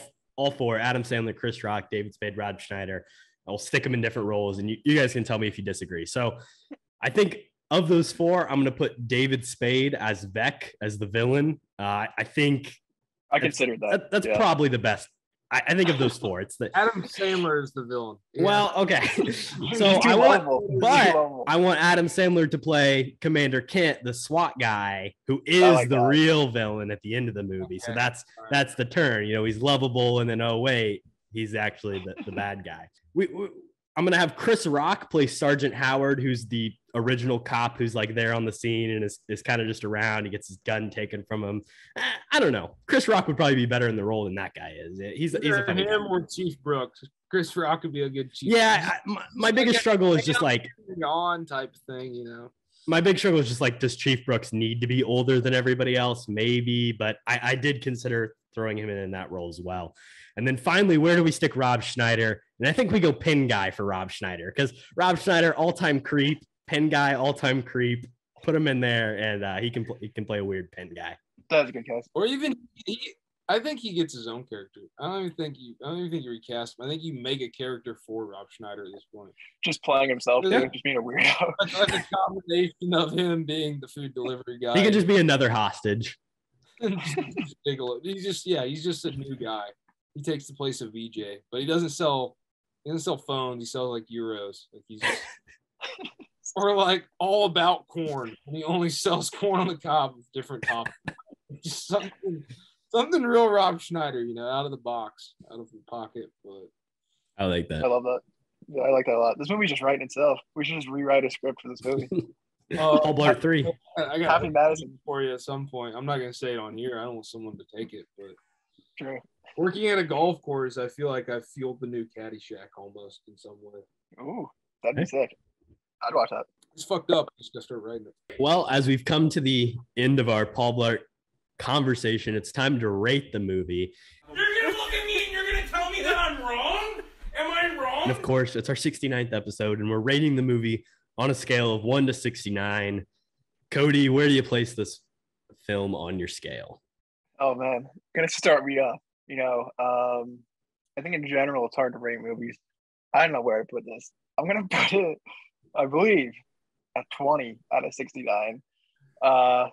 [SPEAKER 1] four: Adam Sandler, Chris Rock, David Spade, Rob Schneider. I'll stick them in different roles, and you guys can tell me if you disagree. So I think of those four, I'm going to put David Spade as Vec, as the villain. I think
[SPEAKER 6] I considered that.
[SPEAKER 1] That's probably the best. I think of those four. It's the
[SPEAKER 7] Adam Sandler is the villain.
[SPEAKER 1] Yeah. Well, okay. So I want Adam Sandler to play Commander Kent, the SWAT guy, who is the real villain at the end of the movie. Okay. So that's the turn. He's lovable, and then wait, he's actually the bad guy. I'm gonna have Chris Rock play Sergeant Howard, who's the original cop who's like there on the scene and is kind of just around. He gets his gun taken from him. I don't know. Chris Rock would probably be better in the role than that guy is. He's a funny guy.
[SPEAKER 7] Or Chief Brooks. Chris Rock would be a good Chief.
[SPEAKER 1] Yeah, my biggest struggle is just like
[SPEAKER 7] on type thing,
[SPEAKER 1] My big struggle is just like, does Chief Brooks need to be older than everybody else? Maybe, but I did consider throwing him in that role as well. And then finally, where do we stick Rob Schneider? And I think we go pin guy for Rob Schneider, because Rob Schneider, all-time creep, pin guy, all-time creep. Put him in there, and he can play a weird pin guy.
[SPEAKER 6] That's a good cast.
[SPEAKER 7] Or even I think he gets his own character. I don't even think you recast him. I think you make a character for Rob Schneider at this point.
[SPEAKER 6] Just playing himself, just being a weirdo.
[SPEAKER 7] Like a combination of him being the food delivery guy.
[SPEAKER 1] He can just be another hostage.
[SPEAKER 7] He's just a new guy. He takes the place of VJ, but he doesn't sell phones. He sells like euros. Like he's just, or like All About Corn. And he only sells corn on the cob with different toppings. Just something real Rob Schneider, out of the box, out of the pocket. But
[SPEAKER 1] I like that.
[SPEAKER 6] I love that. Yeah, I like that a lot. This movie's just writing itself. We should just rewrite a script for this movie.
[SPEAKER 1] Paul Blart 3.
[SPEAKER 7] I got Happy Madison for you at some point. I'm not gonna say it on here. I don't want someone to take it, but
[SPEAKER 6] true.
[SPEAKER 7] Working at a golf course, I feel like I fueled the new Caddyshack almost in some way.
[SPEAKER 6] Ooh, that'd be sick. I'd watch that.
[SPEAKER 7] It's fucked up. Just gotta start writing it.
[SPEAKER 1] Well, as we've come to the end of our Paul Blart conversation, it's time to rate the movie.
[SPEAKER 5] You're gonna look at me and you're gonna tell me that I'm wrong? Am I wrong?
[SPEAKER 1] And of course, it's our 69th episode, and we're rating the movie on a scale of 1 to 69. Kody, where do you place this film on your scale?
[SPEAKER 6] Oh man, gonna start me off. I think in general it's hard to rate movies. I don't know where I put this. I'm gonna put it, I believe, at 20 out of 69. Not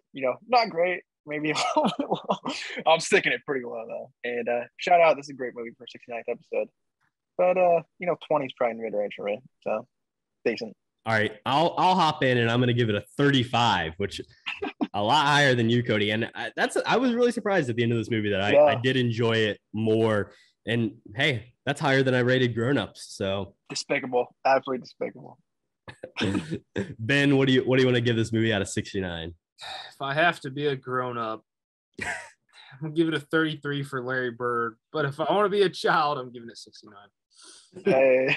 [SPEAKER 6] great, maybe a little bit low. I'm sticking it pretty low though. And shout out, this is a great movie for 69th episode. but 20 is probably mid-range for me, so decent.
[SPEAKER 1] All right, I'll hop in and I'm going to give it a 35, which a lot higher than you, Kody. And I was really surprised at the end of this movie that I did enjoy it more. And hey, that's higher than I rated Grown Ups. So
[SPEAKER 6] despicable, absolutely despicable.
[SPEAKER 1] Ben, what do you want to give this movie out of 69?
[SPEAKER 7] If I have to be a grown up, I'm gonna give it a 33 for Larry Bird. But if I want to be a child, I'm giving it 69.
[SPEAKER 6] Hey,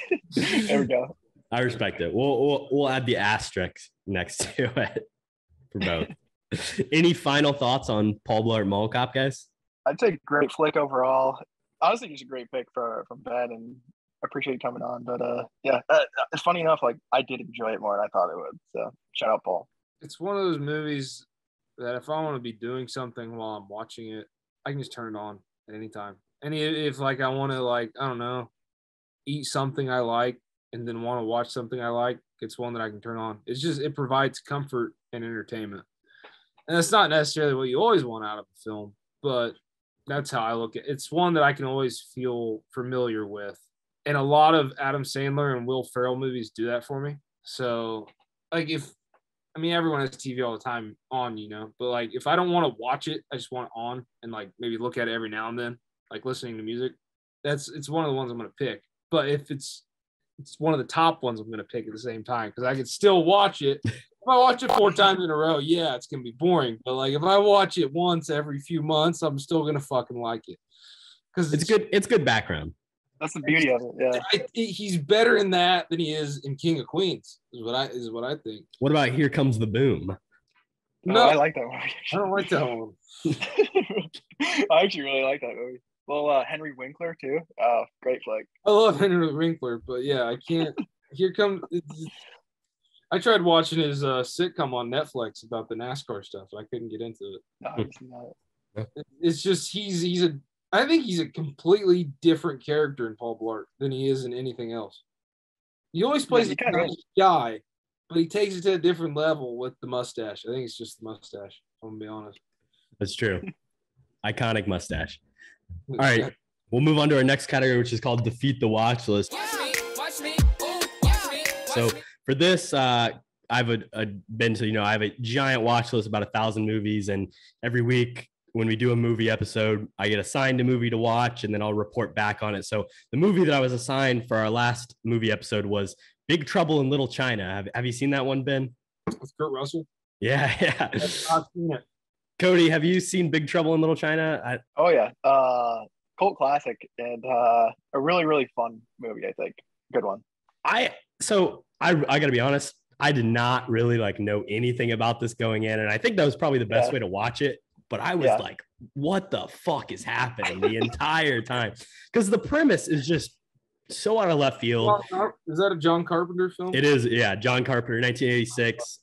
[SPEAKER 6] there we go.
[SPEAKER 1] I respect it. We'll add the asterisk next to it for both. Any final thoughts on Paul Blart Mall Cop, guys?
[SPEAKER 6] I'd say great flick overall. Honestly, just a great pick from Ben, and I appreciate you coming on. But it's funny enough, like I did enjoy it more than I thought it would. So shout out, Paul.
[SPEAKER 7] It's one of those movies that if I want to be doing something while I'm watching it, I can just turn it on at any time. And if like I want to, like, I don't know, eat something I like and then want to watch something I like, it's one that I can turn on. It's just, it provides comfort and entertainment. And that's not necessarily what you always want out of a film, but that's how I look at it. It's one that I can always feel familiar with. And a lot of Adam Sandler and Will Ferrell movies do that for me. So, like, everyone has TV all the time on, but like, if I don't want to watch it, I just want it on and like maybe look at it every now and then, like listening to music. It's one of the ones I'm going to pick. But if it's one of the top ones I'm going to pick at the same time, because I could still watch it. If I watch it 4 times in a row, yeah, it's going to be boring. But like, if I watch it once every few months, I'm still going to fucking like it. Because
[SPEAKER 1] it's good. It's good background.
[SPEAKER 6] That's the beauty of it. Yeah,
[SPEAKER 7] he's better in that than he is in King of Queens. Is what I think.
[SPEAKER 1] What about Here Comes the Boom?
[SPEAKER 7] No,
[SPEAKER 6] I like that one.
[SPEAKER 7] I don't like that one.
[SPEAKER 6] I actually really like that movie. Well, Henry Winkler too. Oh, great flick.
[SPEAKER 7] I love Henry Winkler, but yeah, I can't. Here comes. I tried watching his sitcom on Netflix about the NASCAR stuff. I couldn't get into it.
[SPEAKER 6] No, it's not.
[SPEAKER 7] It's just I think he's a completely different character in Paul Blart than he is in anything else. He always plays a nice guy, but he takes it to a different level with the mustache. I think it's just the mustache. I'm gonna be honest.
[SPEAKER 1] That's true. Iconic mustache. All right, we'll move on to our next category, which is called Defeat the Watch List. So for this, I've been to, I have a giant watch list, about 1,000 movies, and every week when we do a movie episode, I get assigned a movie to watch, and then I'll report back on it. So the movie that I was assigned for our last movie episode was Big Trouble in Little China. Have you seen that one, Ben?
[SPEAKER 7] With Kurt Russell?
[SPEAKER 1] Yeah.
[SPEAKER 7] I've seen it.
[SPEAKER 1] Cody, have you seen Big Trouble in Little China?
[SPEAKER 6] Oh yeah, cult classic, and a really, really fun movie. I think good one. I
[SPEAKER 1] gotta be honest, I did not really know anything about this going in, and I think that was probably the best way to watch it. But I was like, what the fuck is happening the entire time? Because the premise is just so out of left field.
[SPEAKER 7] Is that a John Carpenter film?
[SPEAKER 1] It is, yeah. John Carpenter, 1986.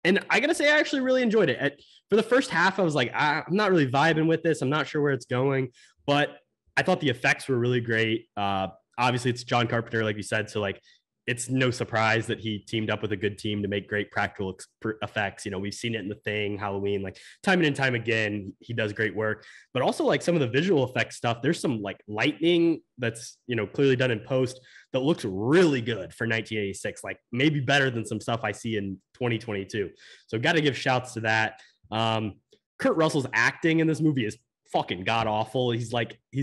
[SPEAKER 1] And I got to say, I actually really enjoyed it. For the first half, I was like, I'm not really vibing with this. I'm not sure where it's going. But I thought the effects were really great. Obviously, it's John Carpenter, like you said. So, it's no surprise that he teamed up with a good team to make great practical effects. We've seen it in The Thing, Halloween, time and time again, he does great work. But also some of the visual effects stuff, there's some lightning that's, clearly done in post that looks really good for 1986, maybe better than some stuff I see in 2022. So got to give shouts to that. Kurt Russell's acting in this movie is fucking god awful. He's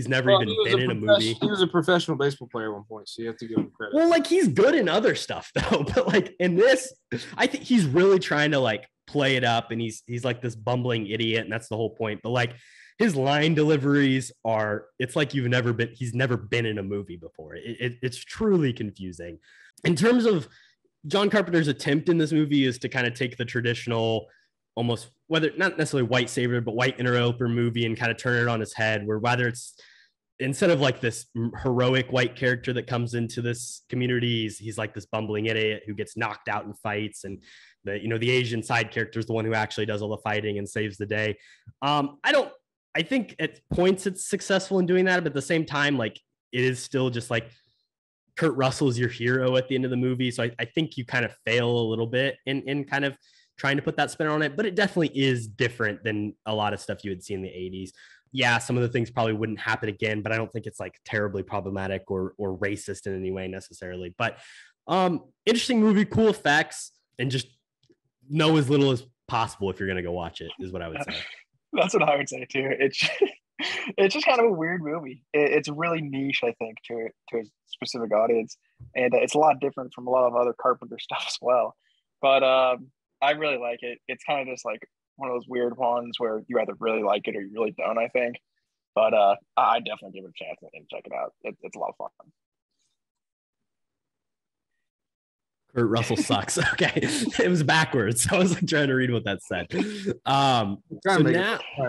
[SPEAKER 1] never even been in a movie.
[SPEAKER 7] He was a professional baseball player at one point, so you have to give him credit.
[SPEAKER 1] Well, he's good in other stuff though, but in this, I think he's really trying to play it up, and he's this bumbling idiot, and that's the whole point. But his line deliveries are, it's he's never been in a movie before. It's truly confusing. In terms of John Carpenter's attempt in this movie is to kind of take the traditional, almost, whether not necessarily white savior, but white interloper movie and kind of turn it on its head, where whether it's instead of this heroic white character that comes into this community, he's this bumbling idiot who gets knocked out in fights, and the Asian side character is the one who actually does all the fighting and saves the day. I think at points it's successful in doing that, but at the same time, it is still just Kurt Russell's your hero at the end of the movie. So I think you kind of fail a little bit in kind of trying to put that spin on it, but it definitely is different than a lot of stuff you would see in the 80s. yeah, some of the things probably wouldn't happen again, but I don't think it's like terribly problematic or racist in any way necessarily. But interesting movie, cool effects, and just know as little as possible if you're going to go watch it is what I would say.
[SPEAKER 6] That's what I would say too. It's just kind of a weird movie. It's really niche, I think, to a specific audience, and it's a lot different from a lot of other Carpenter stuff as well. But I really like it. It's kind of just like one of those weird ones where you either really like it or you really don't, I think. But I definitely give it a chance and check it out. It's a lot of fun.
[SPEAKER 1] Kurt Russell sucks. Okay, it was backwards. I was like trying to read what that said.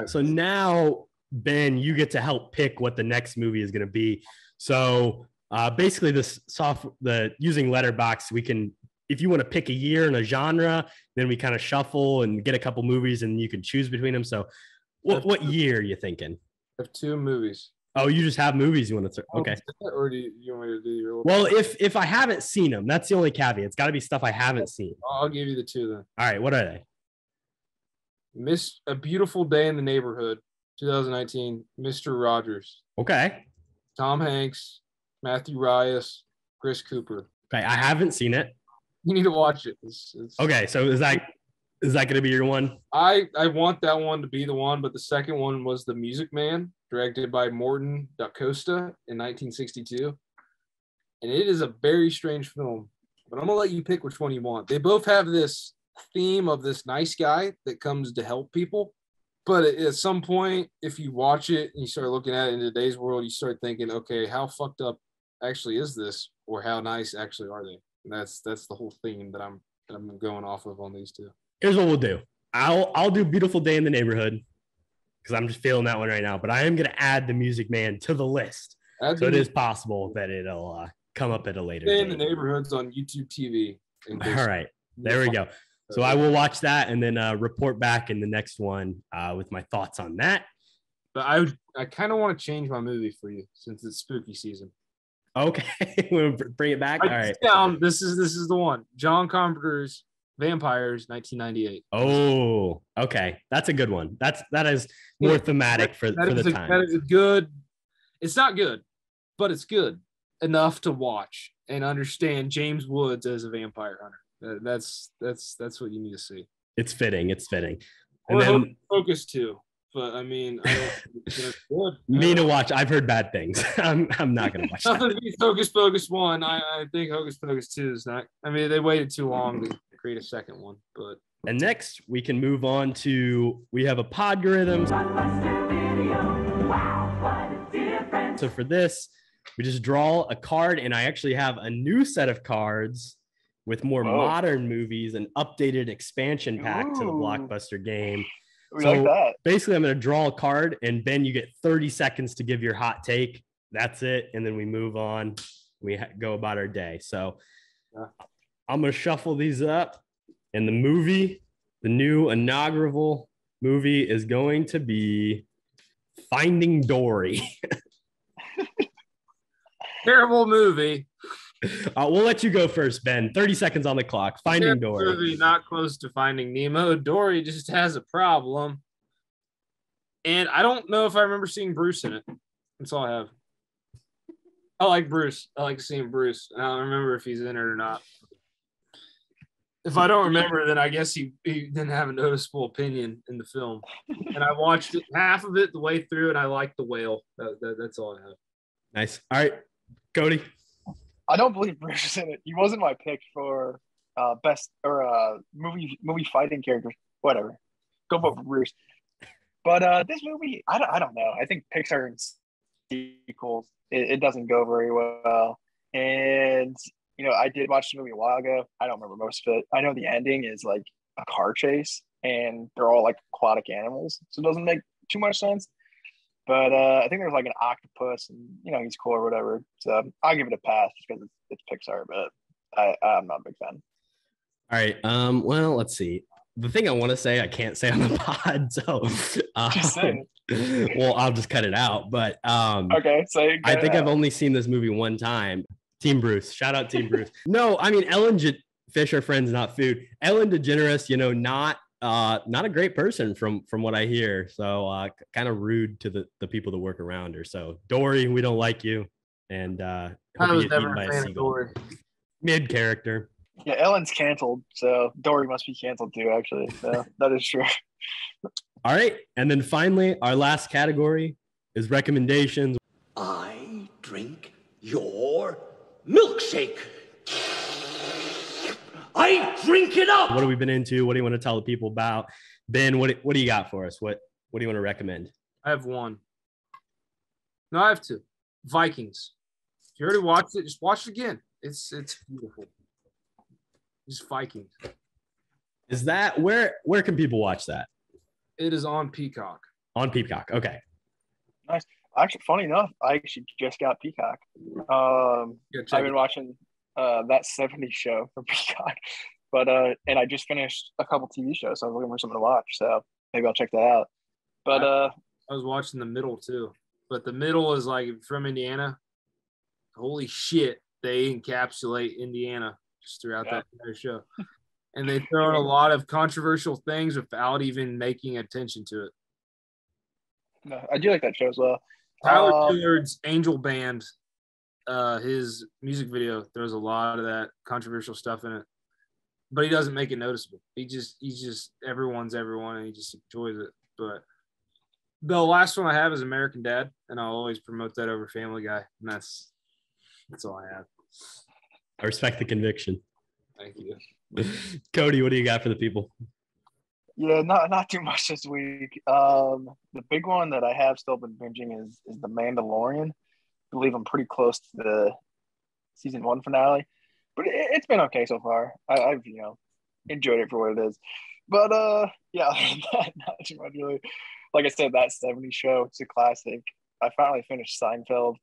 [SPEAKER 1] So now, Ben, you get to help pick what the next movie is going to be. So basically, using Letterboxd, we can, if you want to pick a year and a genre, then we kind of shuffle and get a couple movies, and you can choose between them. So, what year are you thinking?
[SPEAKER 7] I have 2 movies.
[SPEAKER 1] Oh, you just have movies you want to okay.
[SPEAKER 7] Or do you want me to do your?
[SPEAKER 1] Well, if I haven't seen them, that's the only caveat. It's got to be stuff I haven't seen.
[SPEAKER 7] I'll give you the 2 then.
[SPEAKER 1] All right, what are they?
[SPEAKER 7] A Beautiful Day in the Neighborhood, 2019. Mr. Rogers.
[SPEAKER 1] Okay.
[SPEAKER 7] Tom Hanks, Matthew Reyes, Chris Cooper.
[SPEAKER 1] Okay, I haven't seen it.
[SPEAKER 7] You need to watch it.
[SPEAKER 1] Okay, so is that going to be your one?
[SPEAKER 7] I want that one to be the one, but the second one was The Music Man, directed by Morton da Costa in 1962. And it is a very strange film, but I'm going to let you pick which one you want. They both have this theme of this nice guy that comes to help people. But at some point, if you watch it and you start looking at it in today's world, you start thinking, okay, how fucked up actually is this? Or how nice actually are they? And that's the whole theme that I'm going off of on these 2.
[SPEAKER 1] Here's what we'll do. I'll do Beautiful Day in the Neighborhood because I'm just feeling that one right now. But I am going to add The Music Man to the list. So it is possible that it'll come up at a later date.
[SPEAKER 7] In the Neighborhood's on YouTube TV.
[SPEAKER 1] All right. There we go. So I will watch that and then report back in the next one with my thoughts on that.
[SPEAKER 7] But I kind of want to change my movie for you since it's spooky season.
[SPEAKER 1] Okay. We'll bring it back. All right.
[SPEAKER 7] Down. This is the one. John Carpenter's Vampires, 1998.
[SPEAKER 1] Oh, okay. That's a good one. That is more thematic for the time.
[SPEAKER 7] That is a good. It's not good, but it's good enough to watch and understand James Woods as a vampire hunter. That's what you need to see.
[SPEAKER 1] It's fitting. And
[SPEAKER 7] or
[SPEAKER 1] then
[SPEAKER 7] Focus 2. But I mean, I don't think it's good.
[SPEAKER 1] Me to watch. I've heard bad things. I'm not gonna watch that.
[SPEAKER 7] Nothing to be Hocus Pocus 1. I think Hocus Pocus 2 is not. I mean, they waited too long to create a second one. But
[SPEAKER 1] and next we can move on to we have a Podgorithm. So for this, we just draw a card, and I actually have a new set of cards with more modern movies, an updated expansion pack to the blockbuster game.
[SPEAKER 6] We like that.
[SPEAKER 1] Basically, I'm going to draw a card, and Ben, you get 30 seconds to give your hot take. That's it. And then we move on. We go about our day. So I'm going to shuffle these up. And the new inaugural movie is going to be Finding Dory.
[SPEAKER 7] Terrible movie.
[SPEAKER 1] We'll let you go first, Ben. 30 seconds on the clock. Finding Dory.
[SPEAKER 7] Movie not close to Finding Nemo. Dory just has a problem. And I don't know if I remember seeing Bruce in it. That's all I have. I like Bruce. I like seeing Bruce. I don't remember if he's in it or not. If I don't remember, then I guess he didn't have a noticeable opinion in the film. And I watched half of it the way through, and I liked the whale. That's all I have.
[SPEAKER 1] Nice. All right, Kody.
[SPEAKER 6] I don't believe Bruce is in it. He wasn't my pick for best or movie fighting character. Whatever. Go vote for Bruce. But this movie, I don't know. I think Pixar and sequels, it doesn't go very well. And I did watch the movie a while ago. I don't remember most of it. I know the ending is like a car chase, and they're all like aquatic animals, so it doesn't make too much sense. But I think there's like an octopus, and he's cool or whatever. So I'll give it a pass just because it's Pixar, but I'm not a big fan.
[SPEAKER 1] All right. Well, let's see. The thing I want to say, I can't say on the pod, so
[SPEAKER 6] just say it.
[SPEAKER 1] Well, I'll just cut it out. But
[SPEAKER 6] okay, say
[SPEAKER 1] I think I've only seen this movie one time. Team Bruce, shout out Team Bruce. No, I mean Ellen fish are friends, not food. Ellen DeGeneres, not not a great person from what I hear. So kind of rude to the people that work around her. So Dory, we don't like you. And
[SPEAKER 7] I was never a fan of Dory.
[SPEAKER 1] Mid character.
[SPEAKER 6] Yeah, Ellen's canceled, so Dory must be canceled too, actually. So that is true.
[SPEAKER 1] All right. And then finally, our last category is recommendations.
[SPEAKER 9] I drink your milkshake. I drink it up.
[SPEAKER 1] What have we been into? What do you want to tell the people about? Ben, what do you got for us? What do you want to recommend?
[SPEAKER 7] I have one. No, I have two. Vikings. If you already watched it, just watch it again. It's beautiful. Just Vikings.
[SPEAKER 1] Is that where can people watch that?
[SPEAKER 7] It is on Peacock.
[SPEAKER 1] On Peacock. Okay.
[SPEAKER 6] Nice. Actually, funny enough, I actually just got Peacock. I've been watching that 70s show from Peacock, but and I just finished a couple TV shows, so I was looking for something to watch. So maybe I'll check that out. But
[SPEAKER 7] I was watching The Middle too, but The Middle is like from Indiana. Holy shit, they encapsulate Indiana just throughout that entire show, and they throw in a lot of controversial things without even making attention to it.
[SPEAKER 6] No, I do like that show as well.
[SPEAKER 7] Tyler Dillard's Angel Band, his music video, there's a lot of that controversial stuff in it, but he doesn't make it noticeable. He's just everyone's everyone, and he just enjoys it. But the last one I have is American Dad, and I'll always promote that over Family Guy, and that's all I have.
[SPEAKER 1] I respect the conviction.
[SPEAKER 7] Thank you.
[SPEAKER 1] Kody, what do you got for the people?
[SPEAKER 6] Yeah, not too much this week. The big one that I have still been binging is The Mandalorian. I believe I'm pretty close to the season 1 finale, but it's been okay so far. I've enjoyed it for what it is. But yeah, not too much really. Like I said, that 70s show, it's a classic. I finally finished Seinfeld,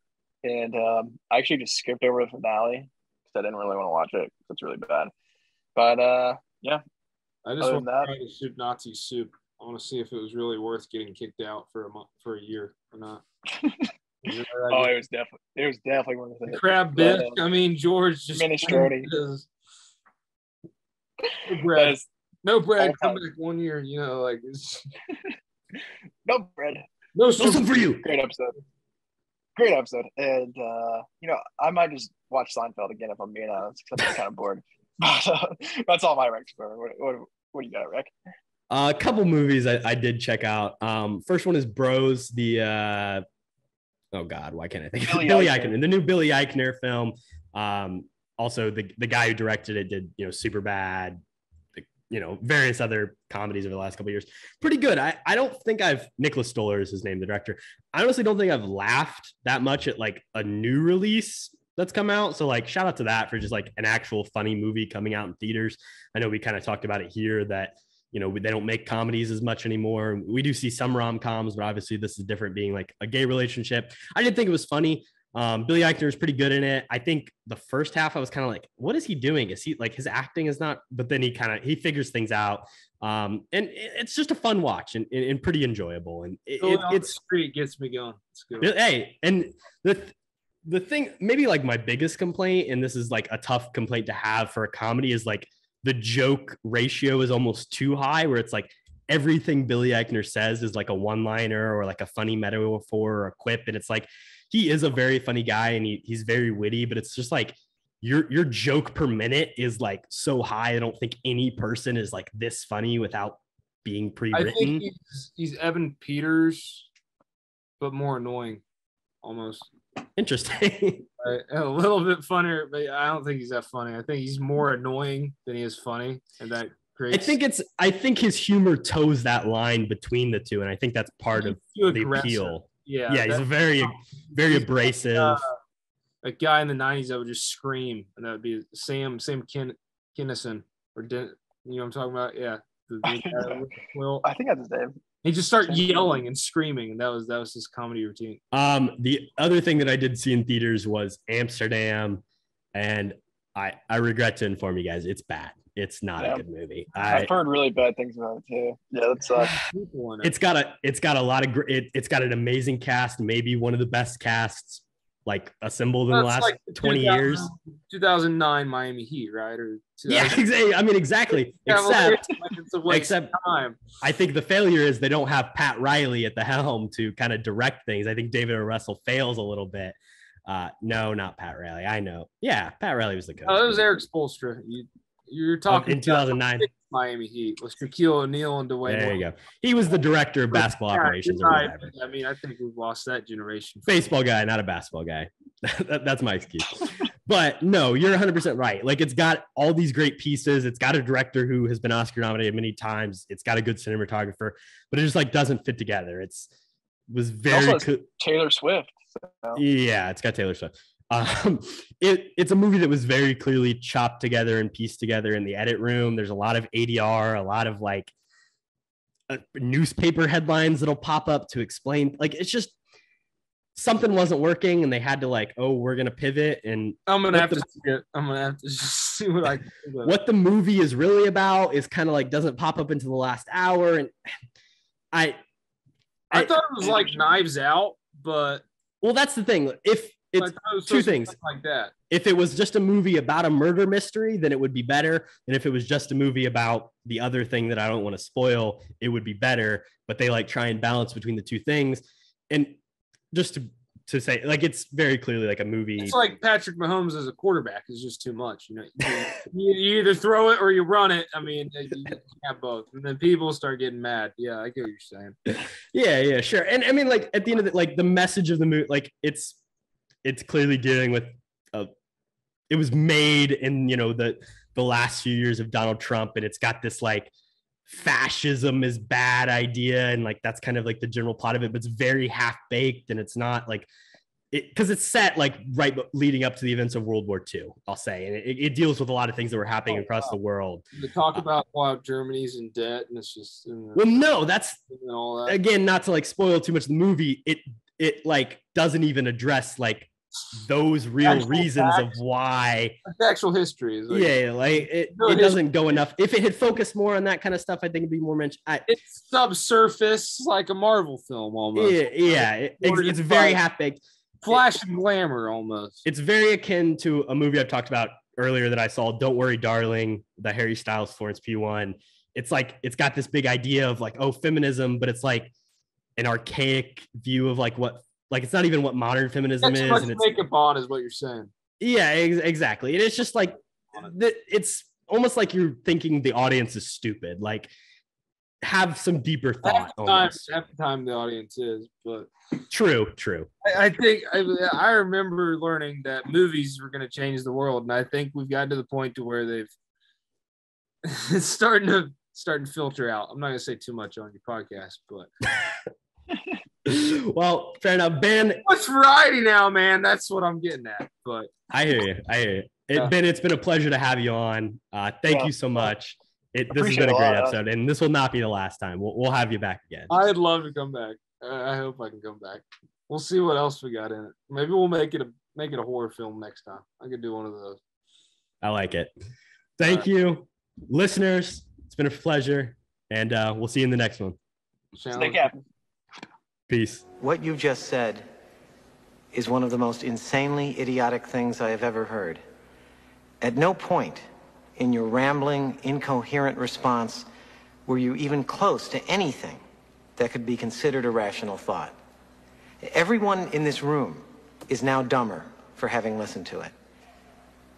[SPEAKER 6] and I actually just skipped over the finale because I didn't really want to watch it. It's really bad. But yeah.
[SPEAKER 7] I just want to try to soup Nazi soup. I want to see if it was really worth getting kicked out for a year or not.
[SPEAKER 6] It was definitely worth it.
[SPEAKER 7] The crab bisque. I mean, George just
[SPEAKER 6] minestrone.
[SPEAKER 7] No bread. Come back 1 year. Like it's
[SPEAKER 6] no bread.
[SPEAKER 7] No soup
[SPEAKER 1] for you.
[SPEAKER 6] Great episode. And I might just watch Seinfeld again if I'm being honest, because I'm kind of bored. That's all my recs for. What do you got, Rick?
[SPEAKER 1] A couple movies I did check out. First one is Bros. Oh God, why can't I think? Billy Eichner, the new Billy Eichner film. Also, the guy who directed it did Superbad, various other comedies over the last couple of years. Pretty good. I don't think Nicholas Stoller is his name, the director. I honestly don't think I've laughed that much at like a new release that's come out. So like shout out to that for just like an actual funny movie coming out in theaters. I know we kind of talked about it here that they don't make comedies as much anymore. We do see some rom-coms, but obviously this is different, being like a gay relationship. I did think it was funny. Billy Eichner is pretty good in it. I think the first half I was kind of like, what is he doing? Is he like, his acting is not, but then he figures things out. And it's just a fun watch and pretty enjoyable. And it's
[SPEAKER 7] street gets me going. It's
[SPEAKER 1] good. Hey, and the thing, maybe like my biggest complaint, and this is like a tough complaint to have for a comedy, is like the joke ratio is almost too high, where it's like everything Billy Eichner says is like a one-liner or like a funny metaphor or a quip. And it's like, he is a very funny guy and he's very witty, but it's just like your joke per minute is like so high. I don't think any person is like this funny without being pre-written.
[SPEAKER 7] I think he's Evan Peters, but more annoying almost.
[SPEAKER 1] Interesting.
[SPEAKER 7] A little bit funnier, but I don't think he's that funny. I think he's more annoying than he is funny, and that creates. I think his humor toes that line between the two, and I think that's part of the appeal. Yeah, he's a very abrasive. A guy in the '90s that would just scream, and that would be Sam Kinison, or you know what I'm talking about? Yeah.
[SPEAKER 6] Well, I think that's his name.
[SPEAKER 7] He just started yelling and screaming, and that was his comedy routine.
[SPEAKER 1] The other thing that I did see in theaters was Amsterdam, and I regret to inform you guys, it's bad. It's not a good movie.
[SPEAKER 6] I've heard really bad things about it too. Yeah, that's
[SPEAKER 1] it's got a lot of it's got an amazing cast, maybe one of the best casts like assembled in the last
[SPEAKER 7] like
[SPEAKER 1] 20 years.
[SPEAKER 7] 2009 Miami Heat, right? Or
[SPEAKER 1] yeah, exactly. I mean, exactly. Except
[SPEAKER 7] time.
[SPEAKER 1] I think the failure is they don't have Pat Riley at the helm to kind of direct things. I think David O. Russell fails a little bit. No, not Pat Riley. I know. Yeah, Pat Riley was the coach.
[SPEAKER 7] Oh, it was Eric Spoelstra. You're talking
[SPEAKER 1] in 2009
[SPEAKER 7] Miami Heat with Shaquille O'Neal and Dwayne.
[SPEAKER 1] There you go. He was the director of basketball operations or whatever.
[SPEAKER 7] I mean, I think we've lost that generation.
[SPEAKER 1] Baseball guy, not a basketball guy. That's my excuse. But no, you're 100% right. Like, it's got all these great pieces. It's got a director who has been Oscar nominated many times. It's got a good cinematographer, but it just like doesn't fit together. Was very
[SPEAKER 6] Taylor Swift. So.
[SPEAKER 1] Yeah, it's got Taylor Swift. It's a movie that was very clearly chopped together and pieced together in the edit room. There's a lot of ADR, a lot of like newspaper headlines that'll pop up to explain. Like, it's just something wasn't working, and they had to like, oh, we're gonna pivot. And
[SPEAKER 7] I'm gonna have to see it. I'm gonna have to see
[SPEAKER 1] what the movie is really about is kind of like doesn't pop up into the last hour. And I
[SPEAKER 7] thought it was like Knives Out, but
[SPEAKER 1] well, that's the thing. If it's two things
[SPEAKER 7] like that.
[SPEAKER 1] If it was just a movie about a murder mystery, then it would be better. And if it was just a movie about the other thing that I don't want to spoil, it would be better. But they like try and balance between the two things. And just to say, like, it's very clearly like a movie.
[SPEAKER 7] It's like Patrick Mahomes as a quarterback is just too much. You know, you either throw it or you run it. I mean, you can't have both. And then people start getting mad. Yeah, I get what you're saying.
[SPEAKER 1] Yeah, sure. And I mean, like, at the end of it, like, the message of the movie, like, it's clearly dealing with it was made in, you know, the last few years of Donald Trump, and it's got this like fascism is bad idea, and like that's kind of like the general plot of it, but it's very half-baked, and it's not like it because it's set like right leading up to the events of World War II, I'll say, and it deals with a lot of things that were happening across the world.
[SPEAKER 7] They talk about how Germany's in debt, and it's just
[SPEAKER 1] well, no, that's again, not to like spoil too much of the movie, it like doesn't even address like those real reasons of why
[SPEAKER 7] the actual history is like,
[SPEAKER 1] it doesn't go enough. If it had focused more on that kind of stuff, I think it'd be more mentioned.
[SPEAKER 7] It's subsurface, like a Marvel film almost.
[SPEAKER 1] It's very half-baked,
[SPEAKER 7] flash and glamour almost.
[SPEAKER 1] It's very akin to a movie I've talked about earlier that I saw, Don't Worry Darling, the Harry Styles Florence Pugh one. It's like it's got this big idea of like, oh, feminism, but it's like an archaic view of like what, like, it's not even what modern feminism is.
[SPEAKER 7] And it's makeup on is what you're saying.
[SPEAKER 1] Yeah, exactly. And it's just like, it's almost like you're thinking the audience is stupid. Like, have some deeper thought.
[SPEAKER 7] Half the time the audience is, but
[SPEAKER 1] true.
[SPEAKER 7] I think I remember learning that movies were going to change the world, and I think we've gotten to the point to where they've it's starting to filter out. I'm not going to say too much on your podcast, but.
[SPEAKER 1] Well, fair enough, Ben.
[SPEAKER 7] It's variety now, man. That's what I'm getting at. But
[SPEAKER 1] I hear you. Ben, it's been a pleasure to have you on. Thank you so much. This has been a great episode, and this will not be the last time. We'll have you back again.
[SPEAKER 7] I'd love to come back. I hope I can come back. We'll see what else we got in it. Maybe we'll make it a horror film next time. I could do one of those.
[SPEAKER 1] I like it. Thank you, listeners. It's been a pleasure, and we'll see you in the next one.
[SPEAKER 6] Stay captain.
[SPEAKER 1] Peace.
[SPEAKER 11] What you just said is one of the most insanely idiotic things I have ever heard. At no point in your rambling, incoherent response were you even close to anything that could be considered a rational thought. Everyone in this room is now dumber for having listened to it.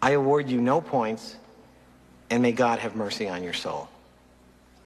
[SPEAKER 11] I award you no points, and may God have mercy on your soul.